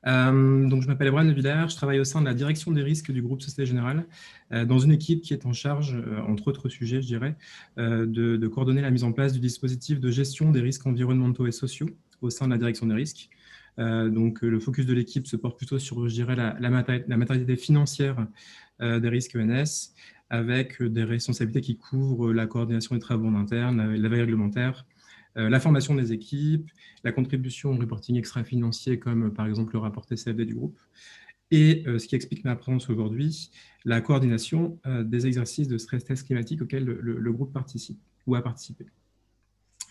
[SPEAKER 4] Donc, je m'appelle Erwan De Villers, je travaille au sein de la direction des risques du groupe Société Générale, dans une équipe qui est en charge, entre autres sujets, je dirais, de coordonner la mise en place du dispositif de gestion des risques environnementaux et sociaux au sein de la direction des risques. Donc, le focus de l'équipe se porte plutôt sur, je dirais, la matérialité financière des risques ENS, avec des responsabilités qui couvrent la coordination des travaux en interne, la veille réglementaire, la formation des équipes, la contribution au reporting extra-financier, comme par exemple le rapport TCFD du groupe, et ce qui explique ma présence aujourd'hui, la coordination des exercices de stress test climatique auxquels le groupe participe ou a participé.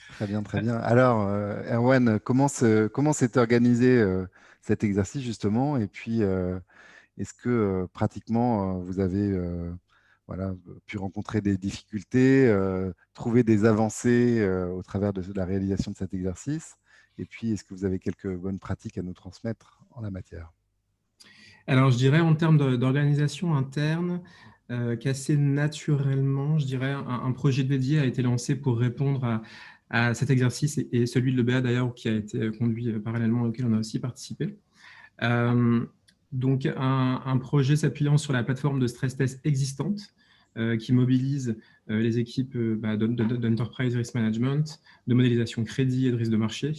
[SPEAKER 1] Très bien, très bien. Alors, Erwan, comment s'est organisé cet exercice justement? Et puis, est-ce que pratiquement vous avez pu rencontrer des difficultés, trouver des avancées au travers de la réalisation de cet exercice? Et puis, est-ce que vous avez quelques bonnes pratiques à nous transmettre en la matière?
[SPEAKER 4] Alors, je dirais en termes d'organisation interne, qu'assez naturellement, je dirais, un projet dédié a été lancé pour répondre à cet exercice et celui de l'EBA d'ailleurs, qui a été conduit parallèlement, auquel on a aussi participé. Donc, un projet s'appuyant sur la plateforme de stress test existante qui mobilise les équipes d'Enterprise Risk Management, de modélisation crédit et de risque de marché.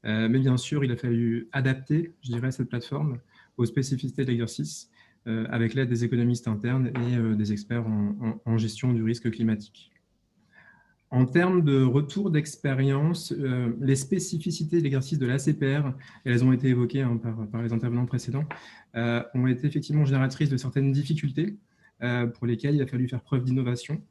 [SPEAKER 4] Mais bien sûr, il a fallu adapter, je dirais, cette plateforme aux spécificités de l'exercice avec l'aide des économistes internes et des experts en gestion du risque climatique. En termes de retour d'expérience, les spécificités de l'exercice de l'ACPR, elles ont été évoquées par les intervenants précédents, ont été effectivement génératrices de certaines difficultés pour lesquelles il a fallu faire preuve d'innovation.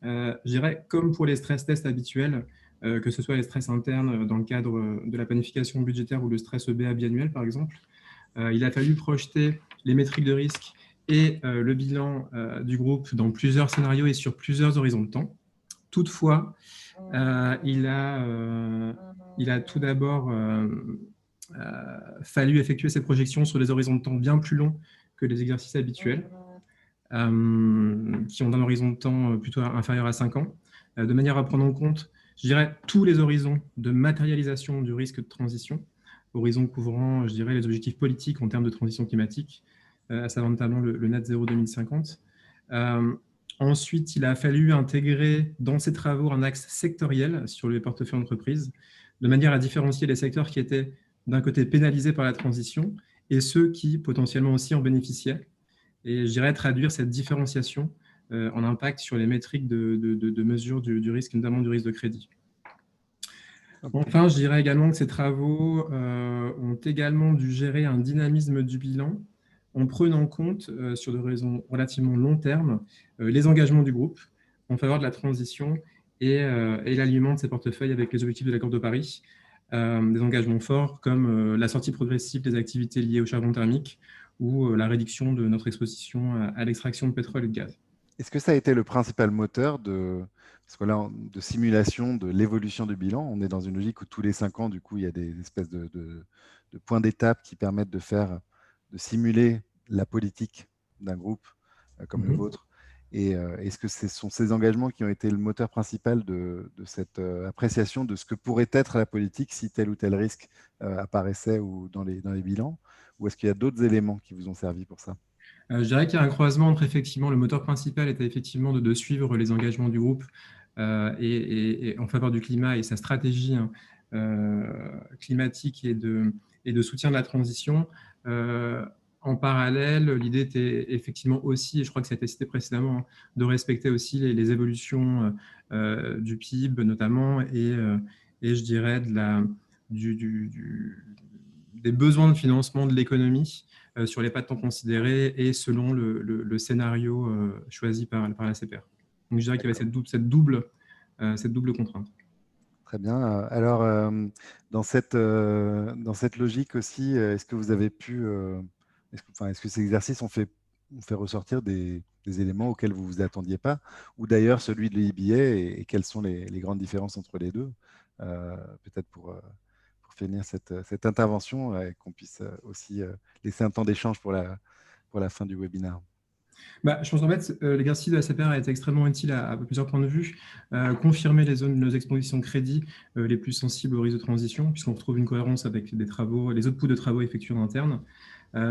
[SPEAKER 4] Je dirais, comme pour les stress tests habituels, que ce soit les stress internes dans le cadre de la planification budgétaire ou le stress EBA biannuel, par exemple, il a fallu projeter les métriques de risque et le bilan du groupe dans plusieurs scénarios et sur plusieurs horizons de temps. Toutefois, il a tout d'abord fallu effectuer ces projections sur des horizons de temps bien plus longs que les exercices habituels, qui ont un horizon de temps plutôt inférieur à 5 ans, de manière à prendre en compte, je dirais, tous les horizons de matérialisation du risque de transition, horizons couvrant, je dirais, les objectifs politiques en termes de transition climatique, à savoir notamment le net zéro 2050. Ensuite, il a fallu intégrer dans ces travaux un axe sectoriel sur les portefeuilles d'entreprise, de manière à différencier les secteurs qui étaient d'un côté pénalisés par la transition et ceux qui potentiellement aussi en bénéficiaient. Et je dirais traduire cette différenciation en impact sur les métriques de mesure du risque, notamment du risque de crédit. Enfin, je dirais également que ces travaux ont également dû gérer un dynamisme du bilan en prenant compte, sur des raisons relativement long terme, les engagements du groupe en faveur de la transition et l'alignement de ses portefeuilles avec les objectifs de l'accord de Paris. Des engagements forts comme la sortie progressive des activités liées au charbon thermique ou la réduction de notre exposition à l'extraction de pétrole et de gaz.
[SPEAKER 1] Est-ce que ça a été le principal moteur de simulation de l'évolution du bilan? On est dans une logique où tous les 5 ans, du coup, il y a des espèces de points d'étape qui permettent de simuler la politique d'un groupe comme le vôtre. Et est-ce que ce sont ces engagements qui ont été le moteur principal de cette appréciation de ce que pourrait être la politique si tel ou tel risque apparaissait ou dans les bilans? Ou est-ce qu'il y a d'autres éléments qui vous ont servi pour ça?
[SPEAKER 4] Je dirais qu'il y a un croisement entre, effectivement, le moteur principal était effectivement de suivre les engagements du groupe et en faveur du climat et sa stratégie climatique et de soutien de la transition. En parallèle, l'idée était effectivement aussi, et je crois que ça a été cité précédemment, de respecter aussi les évolutions du PIB notamment et je dirais des besoins de financement de l'économie sur les pas de temps considérés et selon le scénario choisi par la CPR. Donc, je dirais qu'il y avait cette double contrainte.
[SPEAKER 1] Très bien. Alors, dans cette logique aussi, est-ce que vous avez pu, est-ce que ces exercices ont fait ressortir des éléments auxquels vous ne vous attendiez pas, ou d'ailleurs celui de l'EIBA, et quelles sont les grandes différences entre les deux, peut-être pour finir cette intervention et qu'on puisse aussi laisser un temps d'échange pour la fin du webinaire.
[SPEAKER 4] Je pense qu'en fait, l'exercice de la CPR a été extrêmement utile à plusieurs points de vue. Confirmer nos expositions de crédit les plus sensibles au risque de transition, puisqu'on retrouve une cohérence avec les outputs de travaux effectués en interne.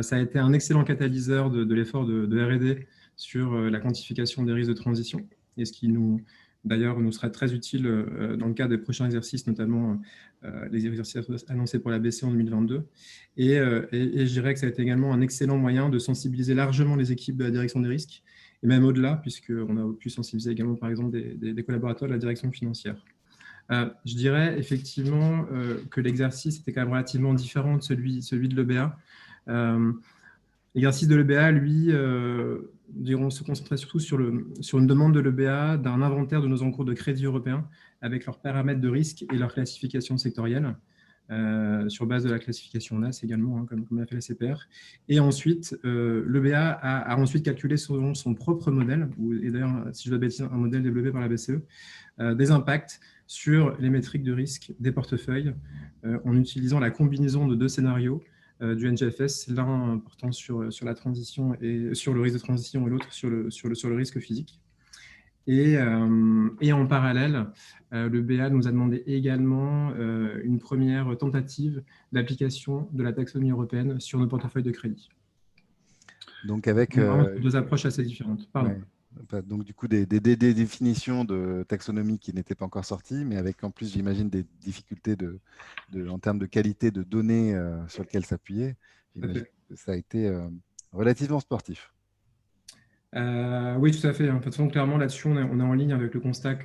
[SPEAKER 4] Ça a été un excellent catalyseur de l'effort de R&D sur la quantification des risques de transition, et ce qui d'ailleurs nous sera très utile dans le cadre des prochains exercices, notamment les exercices annoncés pour la BCE en 2022. Et je dirais que ça a été également un excellent moyen de sensibiliser largement les équipes de la direction des risques, et même au-delà, puisqu'on a pu sensibiliser également, par exemple, des collaborateurs de la direction financière. Je dirais effectivement que l'exercice était quand même relativement différent de celui de l'EBA. L'exercice de l'EBA, lui, se concentrait surtout sur une demande de l'EBA d'un inventaire de nos encours de crédit européens avec leurs paramètres de risque et leur classification sectorielle, sur base de la classification NAS également, comme l'a fait la CPR. Et ensuite, l'EBA a ensuite calculé son propre modèle, et d'ailleurs, si je ne dis pas de bêtises, un modèle développé par la BCE, des impacts sur les métriques de risque des portefeuilles en utilisant la combinaison de deux scénarios du NGFS, l'un portant sur la transition et sur le risque de transition et l'autre sur le risque physique. Et en parallèle, le BA nous a demandé également une première tentative d'application de la taxonomie européenne sur nos portefeuilles de crédit.
[SPEAKER 1] Donc avec
[SPEAKER 4] deux approches assez différentes. Pardon.
[SPEAKER 1] Ouais. Donc du coup des définitions de taxonomie qui n'étaient pas encore sorties, mais avec en plus j'imagine des difficultés en termes de qualité de données sur lesquelles s'appuyer. J'imagine que ça a été relativement sportif.
[SPEAKER 4] Oui, tout à fait. De toute façon, clairement, là-dessus, on est en ligne avec le constat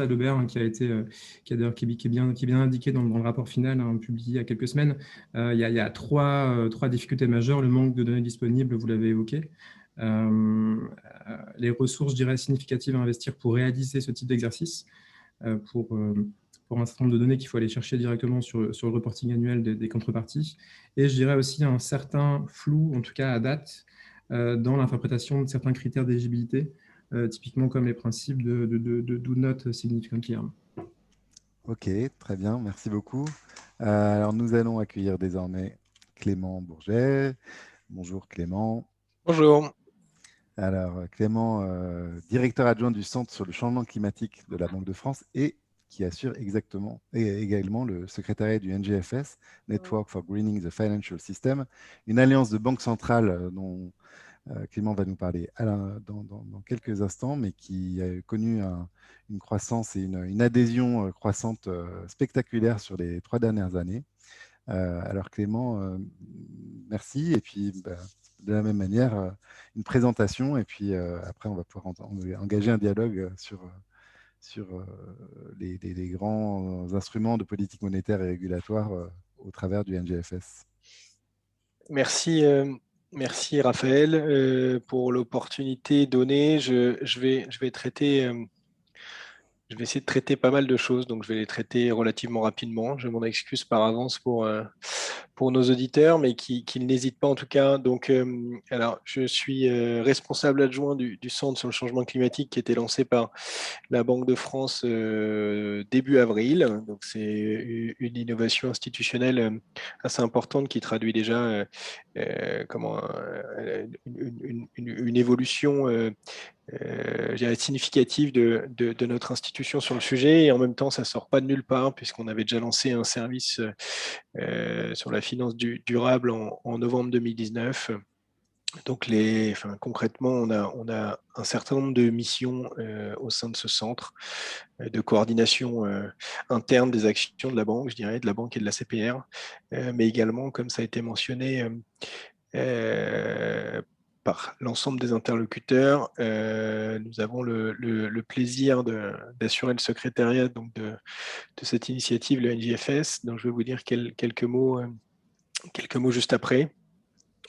[SPEAKER 4] d'Aubert, hein, qui est bien indiqué dans le rapport final, hein, publié il y a quelques semaines. Il y a trois difficultés majeures. Le manque de données disponibles, vous l'avez évoqué. Les ressources, je dirais, significatives à investir pour réaliser ce type d'exercice, pour un certain nombre de données qu'il faut aller chercher directement sur le reporting annuel des contreparties. Et je dirais aussi un certain flou, en tout cas à date, dans l'interprétation de certains critères d'éligibilité, typiquement comme les principes de do not significantly harm.
[SPEAKER 1] Ok, très bien, merci beaucoup. Alors nous allons accueillir désormais Clément Bourget. Bonjour Clément.
[SPEAKER 5] Bonjour.
[SPEAKER 1] Alors Clément, directeur adjoint du Centre sur le changement climatique de la Banque de France et qui assure également le secrétariat du NGFS, Network for Greening the Financial System, une alliance de banques centrales dont Clément va nous parler dans quelques instants, mais qui a connu une croissance et une adhésion croissante spectaculaire sur les 3 dernières années. Alors Clément, merci. Et puis, de la même manière, une présentation. Et puis après, on va pouvoir engager un dialogue sur les grands instruments de politique monétaire et régulatoire au travers du NGFS.
[SPEAKER 5] Merci, merci Raphaël pour l'opportunité donnée. Je vais essayer de traiter pas mal de choses, donc je vais les traiter relativement rapidement. Je m'en excuse par avance pour nos auditeurs, mais qui n'hésitent pas en tout cas. Donc, alors, je suis responsable adjoint du Centre sur le changement climatique qui a été lancé par la Banque de France début avril. Donc, c'est une innovation institutionnelle assez importante qui traduit déjà une évolution significative de notre institution sur le sujet. Et en même temps, ça ne sort pas de nulle part puisqu'on avait déjà lancé un service sur la finance durable en novembre 2019. Donc, concrètement, on a un certain nombre de missions au sein de ce centre de coordination interne des actions de la banque, je dirais, de la banque et de la CPR, mais également, comme ça a été mentionné, par l'ensemble des interlocuteurs. Nous avons le plaisir d'assurer le secrétariat donc de cette initiative, le NGFS, dont je vais vous dire quelques mots juste après.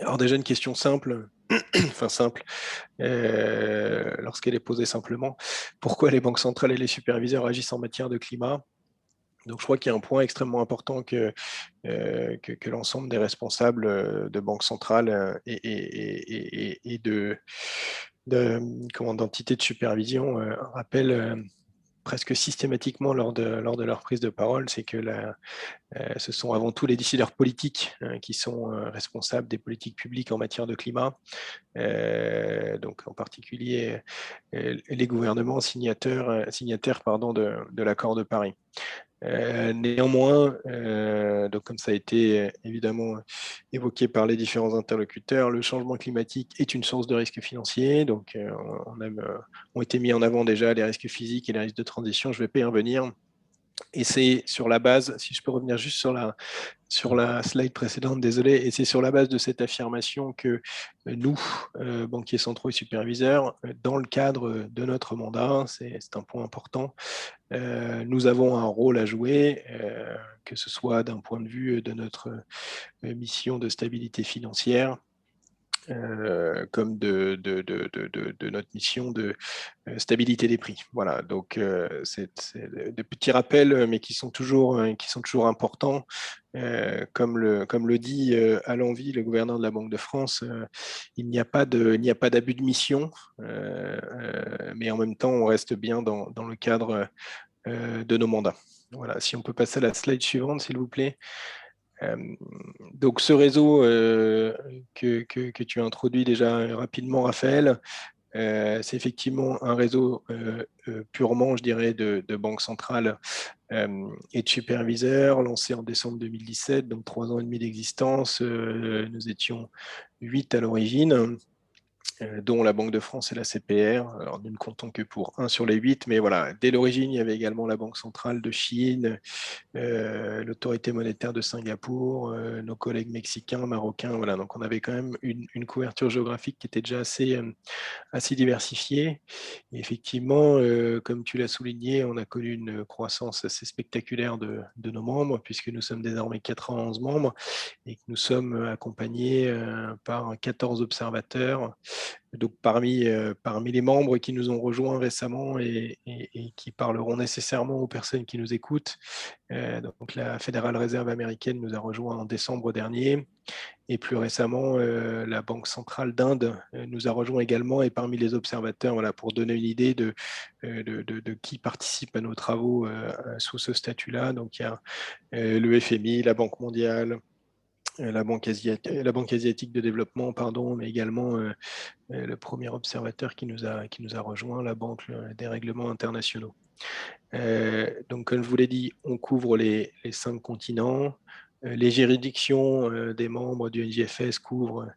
[SPEAKER 5] Alors déjà, une question simple, enfin simple, lorsqu'elle est posée simplement, pourquoi les banques centrales et les superviseurs agissent en matière de climat ? Donc, je crois qu'il y a un point extrêmement important que l'ensemble des responsables de banques centrales et d'entités de supervision rappellent presque systématiquement lors de leur prise de parole, c'est que ce sont avant tout les décideurs politiques qui sont responsables des politiques publiques en matière de climat, donc en particulier les gouvernements signataires de l'accord de Paris. Néanmoins, donc comme ça a été évidemment évoqué par les différents interlocuteurs, le changement climatique est une source de risques financiers. Donc, ont été mis en avant déjà les risques physiques et les risques de transition. Je ne vais pas y revenir. Et c'est sur la base, si je peux revenir juste sur la slide précédente, désolé, et c'est sur la base de cette affirmation que nous, banquiers centraux et superviseurs, dans le cadre de notre mandat, c'est un point important, nous avons un rôle à jouer, que ce soit d'un point de vue de notre mission de stabilité financière, comme de notre mission de stabilité des prix. Voilà, donc c'est des petits rappels, mais qui sont toujours importants. Comme le dit à l'envi le gouverneur de la Banque de France, il n'y a pas d'abus de mission, mais en même temps, on reste bien dans le cadre de nos mandats. Voilà, si on peut passer à la slide suivante, s'il vous plaît. Donc, ce réseau que tu as introduit déjà rapidement, Raphaël, c'est effectivement un réseau purement, je dirais, de banque centrale et de superviseurs, lancé en décembre 2017, donc 3 ans et demi d'existence. Nous étions 8 à l'origine, dont la Banque de France et la CPR. Alors, nous ne comptons que pour 1 sur les 8, mais voilà, dès l'origine, il y avait également la Banque centrale de Chine, l'autorité monétaire de Singapour, nos collègues mexicains, marocains. Voilà, donc on avait quand même une couverture géographique qui était déjà assez diversifiée. Et effectivement, comme tu l'as souligné, on a connu une croissance assez spectaculaire de nos membres, puisque nous sommes désormais 91 membres et que nous sommes accompagnés par 14 observateurs. Donc parmi les membres qui nous ont rejoints récemment et qui parleront nécessairement aux personnes qui nous écoutent, donc la Fédérale Réserve américaine nous a rejoints en décembre dernier. Et plus récemment, la Banque centrale d'Inde nous a rejoints également. Et parmi les observateurs, voilà, pour donner une idée de qui participe à nos travaux sous ce statut-là, donc il y a le FMI, la Banque mondiale, la Banque asiatique de développement, pardon, mais également le premier observateur qui nous a rejoint, la Banque des règlements internationaux. Donc, comme je vous l'ai dit, on couvre les 5 continents. Les juridictions des membres du NJFS couvrent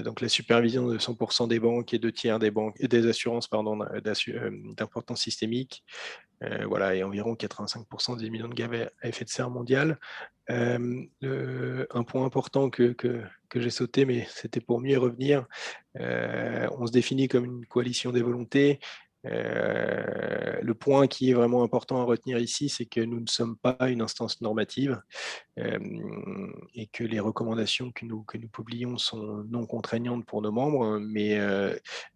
[SPEAKER 5] donc la supervision de 100% des banques et 2 tiers des banques et des assurances d'importance systémique. Voilà, et environ 85% des émissions de gaz à effet de serre mondial. Un point important que j'ai sauté, mais c'était pour mieux y revenir. On se définit comme une coalition des volontés. Le point qui est vraiment important à retenir ici, c'est que nous ne sommes pas une instance normative et que les recommandations que nous publions sont non contraignantes pour nos membres, mais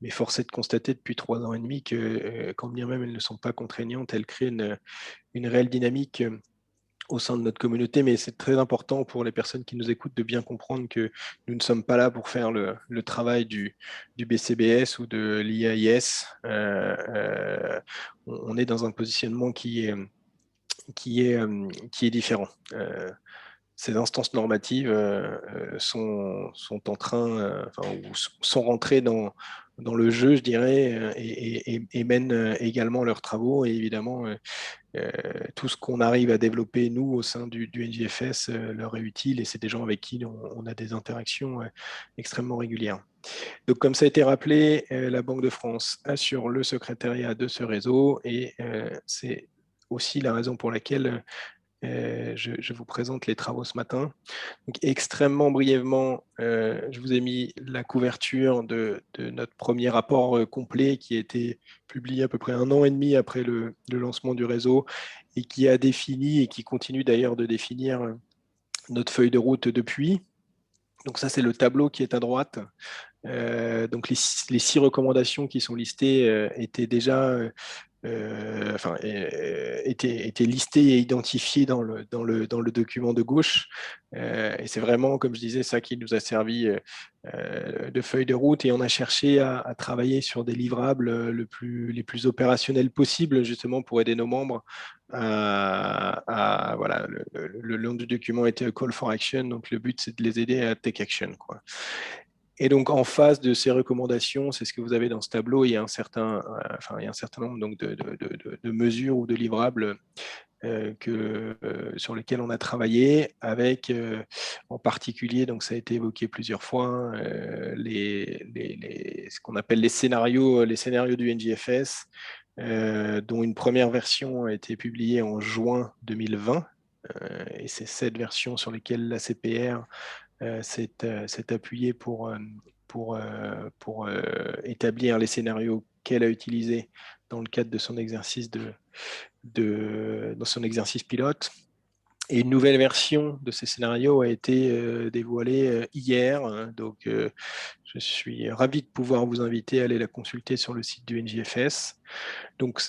[SPEAKER 5] force est de constater depuis 3 ans et demi que quand bien même elles ne sont pas contraignantes, elles créent une réelle dynamique au sein de notre communauté, mais c'est très important pour les personnes qui nous écoutent de bien comprendre que nous ne sommes pas là pour faire le travail du BCBS ou de l'IAIS. On est dans un positionnement qui est différent. Ces instances normatives sont en train, sont rentrées dans le jeu, je dirais, et mènent également leurs travaux. Et évidemment, tout ce qu'on arrive à développer, nous, au sein du NJFS, leur est utile, et c'est des gens avec qui on a des interactions extrêmement régulières. Donc, comme ça a été rappelé, la Banque de France assure le secrétariat de ce réseau, et c'est aussi la raison pour laquelle je vous présente les travaux ce matin. Donc, extrêmement brièvement, je vous ai mis la couverture de notre premier rapport complet qui a été publié à peu près 1 an et demi après le lancement du réseau et qui a défini et qui continue d'ailleurs de définir notre feuille de route depuis. Donc ça, c'est le tableau qui est à droite. Donc les 6 recommandations qui sont listées étaient déjà étaient listés et identifiés dans le document de gauche. Et c'est vraiment, comme je disais, ça qui nous a servi de feuille de route, et on a cherché à travailler sur des livrables les plus opérationnels possibles, justement pour aider nos membres voilà, le nom du document était a call for action, donc le but c'est de les aider à take action, quoi. Et donc, en face de ces recommandations, c'est ce que vous avez dans ce tableau, il y a un certain nombre donc, de mesures ou de livrables sur lesquels on a travaillé, avec en particulier, donc ça a été évoqué plusieurs fois, ce qu'on appelle les scénarios du NJFS, dont une première version a été publiée en juin 2020. Et c'est cette version sur laquelle la CPR s'est appuyée pour établir les scénarios qu'elle a utilisés dans le cadre de son exercice dans son exercice pilote. Et une nouvelle version de ces scénarios a été dévoilée hier. Donc, je suis ravi de pouvoir vous inviter à aller la consulter sur le site du NJFS. Donc,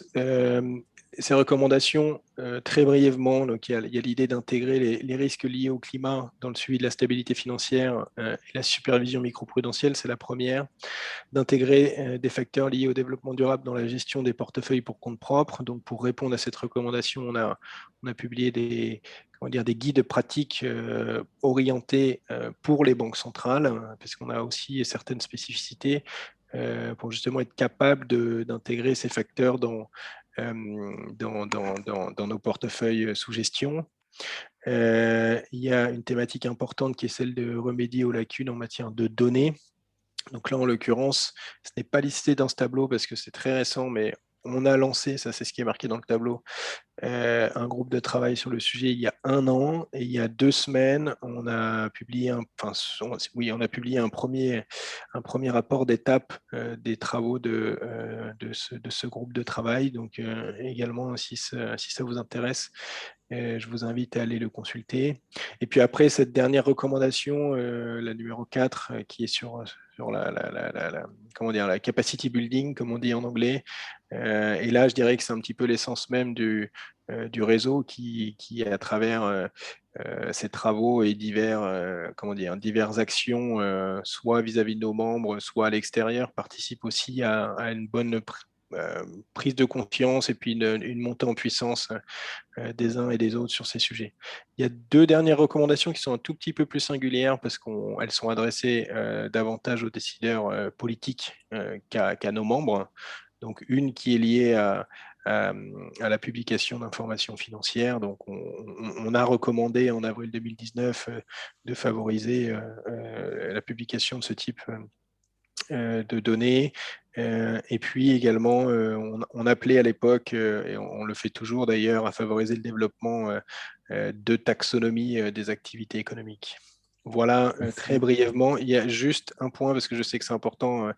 [SPEAKER 5] ces recommandations, très brièvement, donc il y a l'idée d'intégrer les risques liés au climat dans le suivi de la stabilité financière et la supervision microprudentielle, c'est la première. D'intégrer des facteurs liés au développement durable dans la gestion des portefeuilles pour compte propre. Donc, pour répondre à cette recommandation, on a publié des guides pratiques orientés pour les banques centrales, parce qu'on a aussi certaines spécificités pour justement être capable d'intégrer ces facteurs dans nos portefeuilles sous gestion. Il y a une thématique importante qui est celle de remédier aux lacunes en matière de données. Donc là, en l'occurrence, ce n'est pas listé dans ce tableau parce que c'est très récent, mais on a lancé, ça c'est ce qui est marqué dans le tableau, un groupe de travail sur le sujet il y a 1 an, et il y a 2 semaines, on a publié on a publié un premier rapport d'étape des travaux de ce groupe de travail. Donc également, si ça vous intéresse, je vous invite à aller le consulter. Et puis après, cette dernière recommandation, la numéro 4, qui est sur la capacity building, comme on dit en anglais. Et là, je dirais que c'est un petit peu l'essence même du réseau qui à travers ces travaux et diverses actions, soit vis-à-vis de nos membres, soit à l'extérieur, participe aussi à une bonne prise de confiance et puis une montée en puissance des uns et des autres sur ces sujets. Il y a 2 dernières recommandations qui sont un tout petit peu plus singulières parce qu'elles sont adressées davantage aux décideurs politiques qu'à nos membres. Donc une qui est liée à la publication d'informations financières. Donc on a recommandé en avril 2019 de favoriser la publication de ce type de données. Et puis également, on appelait à l'époque, et on le fait toujours d'ailleurs, à favoriser le développement de taxonomie des activités économiques. Voilà, très brièvement. Il y a juste un point, parce que je sais que c'est important,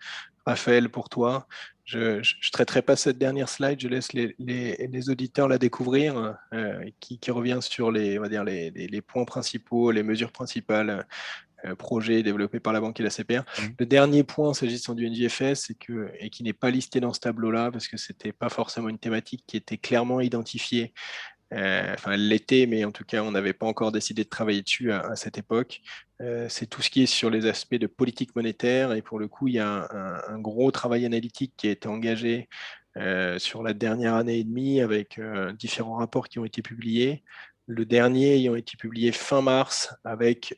[SPEAKER 5] Raphaël, pour toi. Je ne traiterai pas cette dernière slide, je laisse les auditeurs la découvrir, qui revient sur les points principaux, les mesures principales projet développé par la banque et la CPR. Le dernier point s'agissant du NJFS, et qui n'est pas listé dans ce tableau-là, parce que ce n'était pas forcément une thématique qui était clairement identifiée. Enfin, elle l'était, mais en tout cas, on n'avait pas encore décidé de travailler dessus à cette époque. C'est tout ce qui est sur les aspects de politique monétaire, et pour le coup, il y a un gros travail analytique qui a été engagé sur la dernière année et demie avec différents rapports qui ont été publiés. Le dernier ayant été publié fin mars avec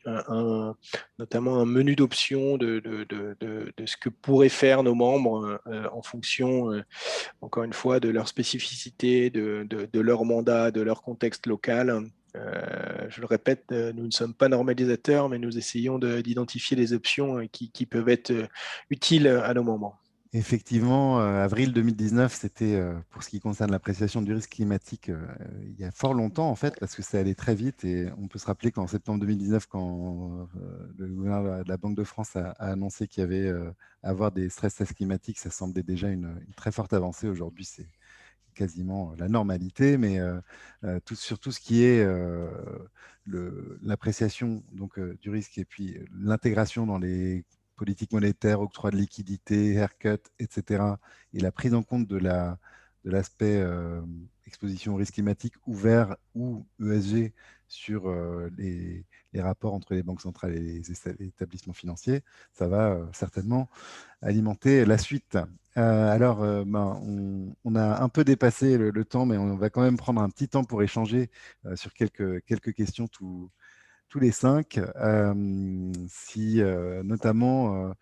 [SPEAKER 5] notamment un menu d'options de ce que pourraient faire nos membres en fonction, encore une fois, de leur spécificité, de leur mandat, de leur contexte local. Je le répète, nous ne sommes pas normalisateurs, mais nous essayons d'identifier les options qui peuvent être utiles à nos membres.
[SPEAKER 1] Effectivement, avril 2019, c'était pour ce qui concerne l'appréciation du risque climatique, il y a fort longtemps en fait, parce que ça allait très vite. Et on peut se rappeler qu'en septembre 2019, quand le gouverneur de la Banque de France a annoncé qu'il y avait à avoir des stress tests climatiques, ça semblait déjà une très forte avancée. Aujourd'hui, c'est quasiment la normalité, mais sur tout ce qui est l'appréciation du risque et puis l'intégration dans les politique monétaire, octroi de liquidité, haircut, etc. Et la prise en compte de l'aspect exposition au risque climatique ouvert ou ESG sur les rapports entre les banques centrales et les établissements financiers, ça va certainement alimenter la suite. Alors, on a un peu dépassé le temps, mais on va quand même prendre un petit temps pour échanger sur quelques questions tous les 5, notamment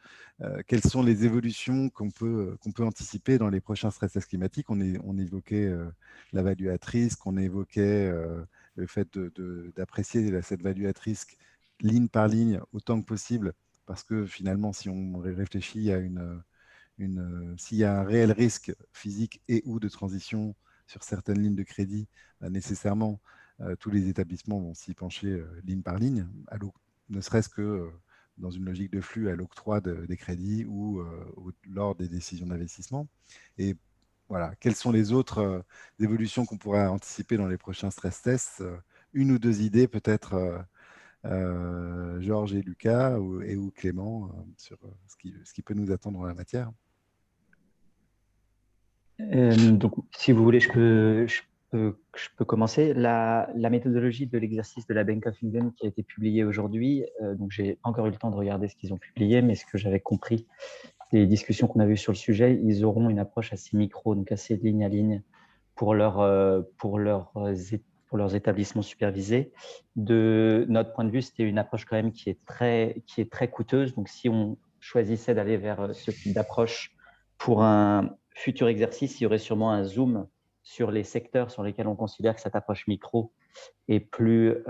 [SPEAKER 1] quelles sont les évolutions qu'on peut anticiper dans les prochains stress tests climatiques. On évoquait la value at risk, on évoquait le fait d'apprécier cette value at risk ligne par ligne autant que possible, parce que finalement, si on réfléchit à s'il y a un réel risque physique et ou de transition sur certaines lignes de crédit, nécessairement, tous les établissements vont s'y pencher ligne par ligne, ne serait-ce que dans une logique de flux à l'octroi des crédits ou lors des décisions d'investissement. Et voilà, quelles sont les autres évolutions qu'on pourra anticiper dans les prochains stress tests? Une ou 2 idées peut-être, Georges et Lucas ou Clément, sur ce qui peut nous attendre en la matière.
[SPEAKER 2] Donc, si vous voulez, je peux commencer. La méthodologie de l'exercice de la Bank of England qui a été publiée aujourd'hui, donc j'ai encore eu le temps de regarder ce qu'ils ont publié, mais ce que j'avais compris des discussions qu'on a eues sur le sujet, ils auront une approche assez micro, donc assez ligne à ligne pour leurs établissements supervisés. De notre point de vue, c'était une approche quand même qui est très coûteuse. Donc, si on choisissait d'aller vers ce type d'approche pour un futur exercice, il y aurait sûrement un zoom sur les secteurs sur lesquels on considère que cette approche micro est plus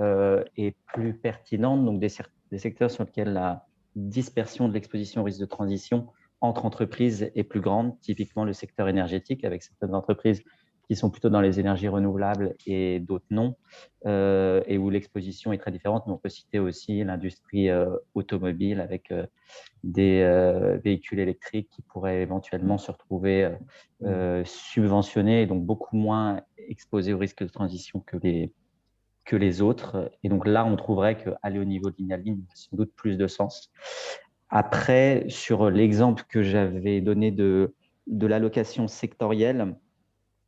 [SPEAKER 2] pertinente. Donc, des secteurs sur lesquels la dispersion de l'exposition au risque de transition entre entreprises est plus grande, typiquement le secteur énergétique, avec certaines entreprises qui sont plutôt dans les énergies renouvelables et d'autres non, et où l'exposition est très différente. Mais on peut citer aussi l'industrie automobile avec des véhicules électriques qui pourraient éventuellement se retrouver subventionnés et donc beaucoup moins exposés au risque de transition que les autres. Et donc là, on trouverait qu'aller au niveau de ligne à ligne a sans doute plus de sens. Après, sur l'exemple que j'avais donné de l'allocation sectorielle,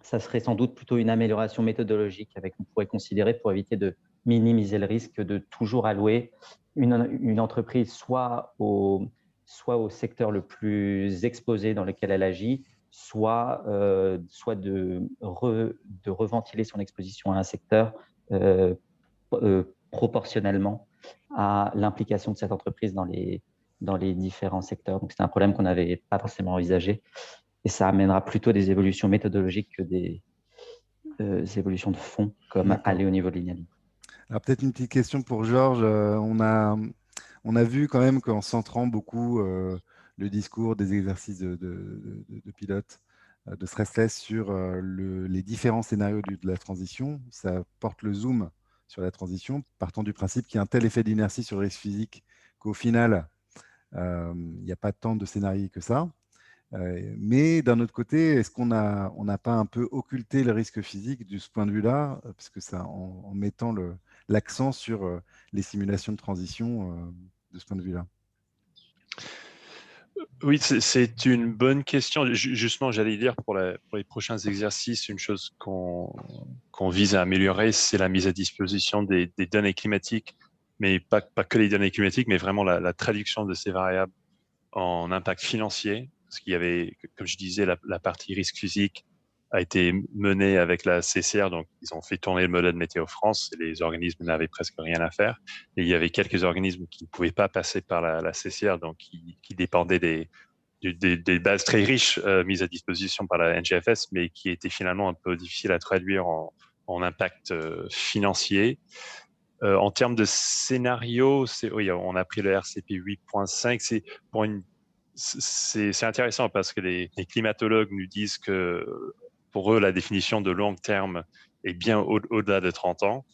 [SPEAKER 2] ça serait sans doute plutôt une amélioration méthodologique on pourrait considérer pour éviter de minimiser le risque de toujours allouer une entreprise soit au secteur le plus exposé dans lequel elle agit, soit de reventiler son exposition à un secteur proportionnellement à l'implication de cette entreprise dans les différents secteurs. Donc, c'est un problème qu'on n'avait pas forcément envisagé. Et ça amènera plutôt des évolutions méthodologiques que des évolutions de fond, comme aller au niveau de ligne à ligne.
[SPEAKER 1] Alors, peut-être une petite question pour Georges. On a vu quand même qu'en centrant beaucoup le discours des exercices de pilote, de stress test sur les différents scénarios de la transition, ça porte le zoom sur la transition, partant du principe qu'il y a un tel effet d'inertie sur le risque physique qu'au final, il n'y a pas tant de scénarios que ça. Mais d'un autre côté, est-ce qu'on n'a pas un peu occulté le risque physique de ce point de vue-là, parce que ça, en mettant l'accent sur les simulations de transition de ce point de vue-là?
[SPEAKER 3] Oui, c'est une bonne question. Justement, j'allais dire pour les prochains exercices, une chose qu'on vise à améliorer, c'est la mise à disposition des données climatiques, mais pas que les données climatiques, mais vraiment la traduction de ces variables en impact financier. Parce qu'il y avait, comme je disais, la partie risque physique a été menée avec la CCR, donc ils ont fait tourner le modèle Météo France et les organismes n'avaient presque rien à faire. Et il y avait quelques organismes qui ne pouvaient pas passer par la CCR, donc qui dépendaient des bases très riches mises à disposition par la NGFS, mais qui étaient finalement un peu difficiles à traduire en impact financier. En termes de scénario, oui, on a pris le RCP 8.5. C'est intéressant parce que les climatologues nous disent que pour eux, la définition de long terme est bien au-delà de 30 ans.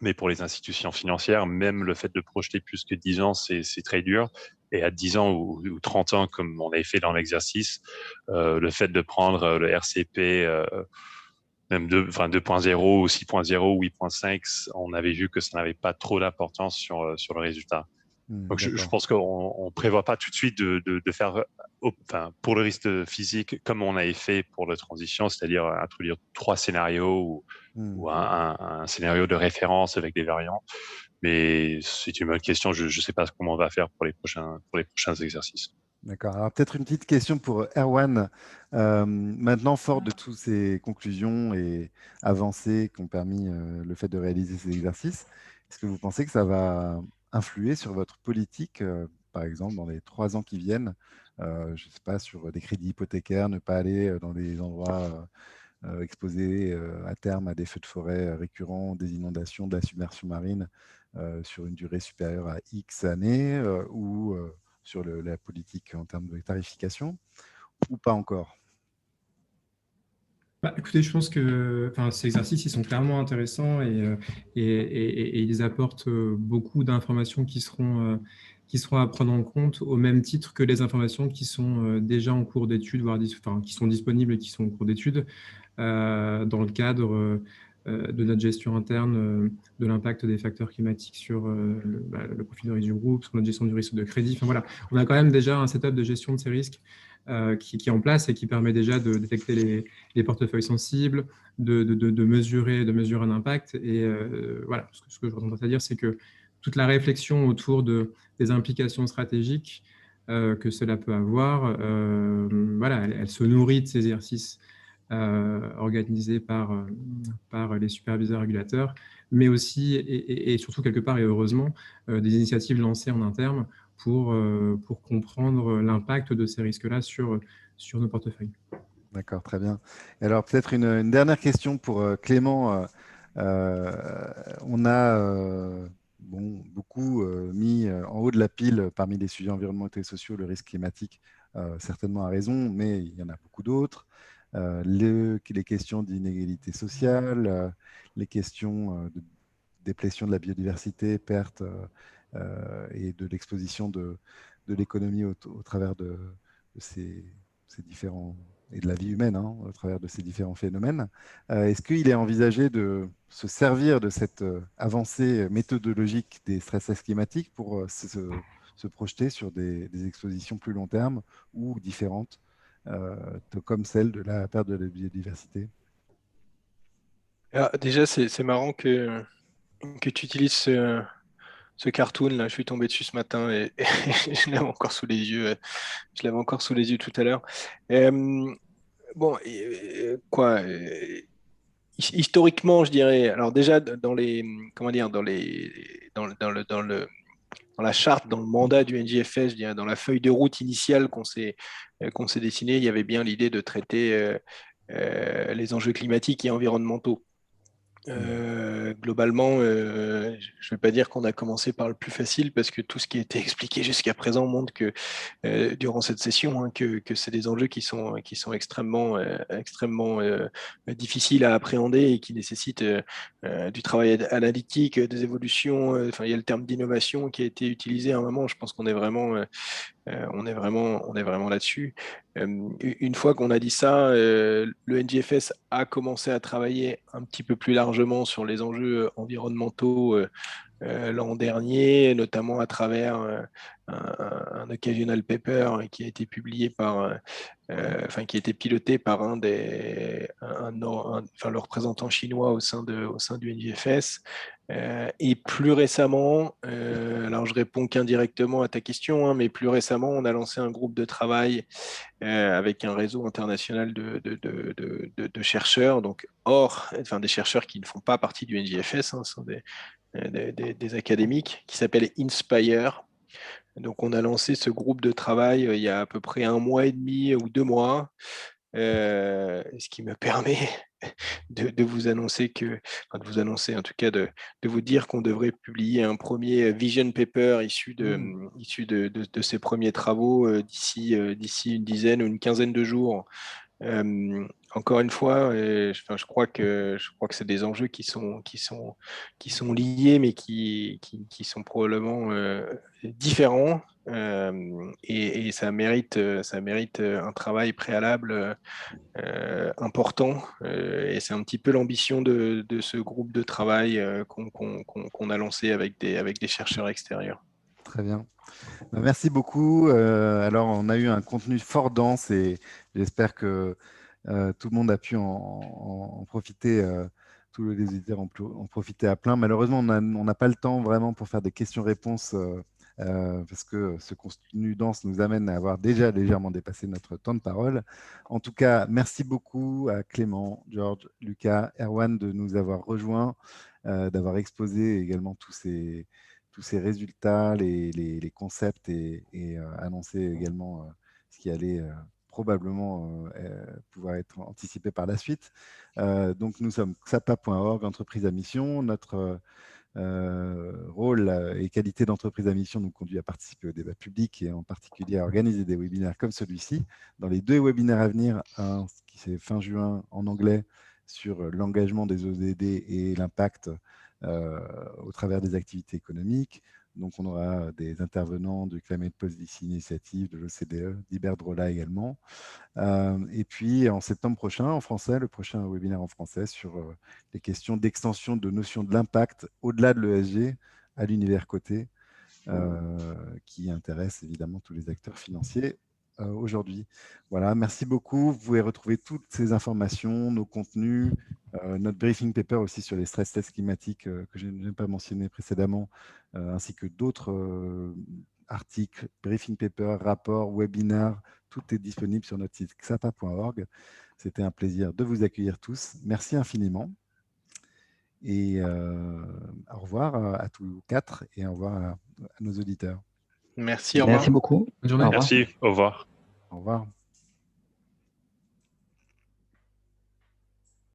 [SPEAKER 3] Mais pour les institutions financières, même le fait de projeter plus que 10 ans, c'est très dur. Et à 10 ans ou 30 ans, comme on avait fait dans l'exercice, le fait de prendre le RCP même 2.0 ou 6.0 ou 8.5, on avait vu que ça n'avait pas trop d'importance sur le résultat. Donc, je pense qu'on ne prévoit pas tout de suite de faire, pour le risque physique, comme on avait fait pour la transition, c'est-à-dire introduire 3 scénarios ou un scénario de référence avec des variants. Mais c'est une bonne question. Je ne sais pas comment on va faire pour les prochains exercices.
[SPEAKER 1] D'accord. Alors, peut-être une petite question pour Erwan. Maintenant, fort de toutes ces conclusions et avancées qui ont permis le fait de réaliser ces exercices, est-ce que vous pensez que ça va influer sur votre politique, par exemple, dans les 3 ans qui viennent, je ne sais pas, sur des crédits hypothécaires, ne pas aller dans des endroits exposés à terme à des feux de forêt récurrents, des inondations, de la submersion marine sur une durée supérieure à X années ou sur la politique en termes de tarification, ou pas encore?
[SPEAKER 4] Écoutez, je pense que ces exercices, ils sont clairement intéressants et ils apportent beaucoup d'informations qui seront à prendre en compte au même titre que les informations qui sont déjà en cours d'étude, voire qui sont disponibles et qui sont en cours d'étude dans le cadre de notre gestion interne de l'impact des facteurs climatiques sur le profil de risque du groupe, sur notre gestion du risque de crédit. Enfin, voilà, on a quand même déjà un setup de gestion de ces risques qui est en place et qui permet déjà de détecter les portefeuilles sensibles, de mesurer un impact. Et voilà, ce que je voudrais dire, c'est que toute la réflexion autour des implications stratégiques que cela peut avoir, voilà, elle se nourrit de ces exercices organisés par les superviseurs régulateurs, mais aussi et surtout quelque part et heureusement des initiatives lancées en interne pour comprendre l'impact de ces risques-là sur nos portefeuilles.
[SPEAKER 1] D'accord, très bien. Et alors peut-être une dernière question pour Clément. On a beaucoup mis en haut de la pile parmi les sujets environnementaux et sociaux le risque climatique, certainement à raison, mais il y en a beaucoup d'autres. Les questions d'inégalité sociale, les questions de déplétion de la biodiversité, perte et de l'exposition de l'économie au travers de ces différents et de la vie humaine au travers de ces différents phénomènes. Est-ce qu'il est envisagé de se servir de cette avancée méthodologique des stress tests climatiques pour se projeter sur des expositions plus long terme ou différentes, comme celle de la perte de la biodiversité?
[SPEAKER 5] Alors, déjà, c'est marrant que tu utilises ce cartoon là. Je suis tombé dessus ce matin et je l'avais encore sous les yeux. Je l'avais encore sous les yeux tout à l'heure. Bon, quoi historiquement, je dirais. Alors déjà dans les comment dire dans la charte, dans le mandat du NGFS, je dirais, dans la feuille de route initiale qu'on s'est dessinée, il y avait bien l'idée de traiter les enjeux climatiques et environnementaux. Globalement, je ne vais pas dire qu'on a commencé par le plus facile parce que tout ce qui a été expliqué jusqu'à présent montre que durant cette session, que c'est des enjeux qui sont extrêmement difficiles à appréhender et qui nécessitent du travail analytique, des évolutions. Enfin, il y a le terme d'innovation qui a été utilisé à un moment. Je pense qu'on est vraiment on est vraiment là-dessus. Une fois qu'on a dit ça, le NGFS a commencé à travailler un petit peu plus largement sur les enjeux environnementaux l'an dernier, notamment à travers un occasional paper qui a été publié qui a été piloté par le représentant chinois au sein du NGFS. Et plus récemment, alors je réponds qu'indirectement à ta question, mais plus récemment, on a lancé un groupe de travail avec un réseau international de chercheurs, donc des chercheurs qui ne font pas partie du NGFS, ce sont des académiques, qui s'appelle Inspire. Donc, on a lancé ce groupe de travail il y a à peu près 1 mois et demi ou 2 mois, ce qui me permet de vous annoncer en tout cas de vous dire qu'on devrait publier un premier vision paper issu de ces premiers travaux d'ici une dizaine ou une quinzaine de jours. Encore une fois, je crois que c'est des enjeux qui sont liés, mais qui sont probablement différents, et ça mérite un travail préalable important. Et c'est un petit peu l'ambition de ce groupe de travail qu'on a lancé avec des chercheurs extérieurs.
[SPEAKER 1] Très bien. Merci beaucoup. Alors, on a eu un contenu fort dense et j'espère que tout le monde a pu en profiter, tous les auditeurs en profiter à plein. Malheureusement, on n'a pas le temps vraiment pour faire des questions-réponses parce que ce contenu dense nous amène à avoir déjà légèrement dépassé notre temps de parole. En tout cas, merci beaucoup à Clément, Georges, Lucas, Erwan de nous avoir rejoints, d'avoir exposé également tous ces résultats, les concepts et annoncer également ce qui allait probablement pouvoir être anticipé par la suite. Donc, nous sommes XAPA.org, entreprise à mission. Notre rôle et qualité d'entreprise à mission nous conduit à participer au débat public et en particulier à organiser des webinaires comme celui-ci. Dans les 2 webinaires à venir, un qui c'est fin juin en anglais sur l'engagement des ODD et l'impact au travers des activités économiques. Donc, on aura des intervenants du Climate Policy Initiative, de l'OCDE, d'Iberdrola également. Et puis, en septembre prochain, en français, le prochain webinaire en français sur les questions d'extension de notion de l'impact au-delà de l'ESG à l'univers coté, qui intéresse évidemment tous les acteurs financiers aujourd'hui. Voilà, merci beaucoup. Vous pouvez retrouver toutes ces informations, nos contenus, notre briefing paper aussi sur les stress tests climatiques que je n'ai pas mentionné précédemment, ainsi que d'autres articles, briefing paper, rapports, webinaires. Tout est disponible sur notre site xapa.org. C'était un plaisir de vous accueillir tous. Merci infiniment. Et au revoir à tous quatre et au revoir à nos auditeurs.
[SPEAKER 5] Merci, au revoir.
[SPEAKER 2] Merci beaucoup.
[SPEAKER 4] Bonne journée.
[SPEAKER 2] Au revoir.
[SPEAKER 3] Merci, au revoir.
[SPEAKER 1] Au revoir.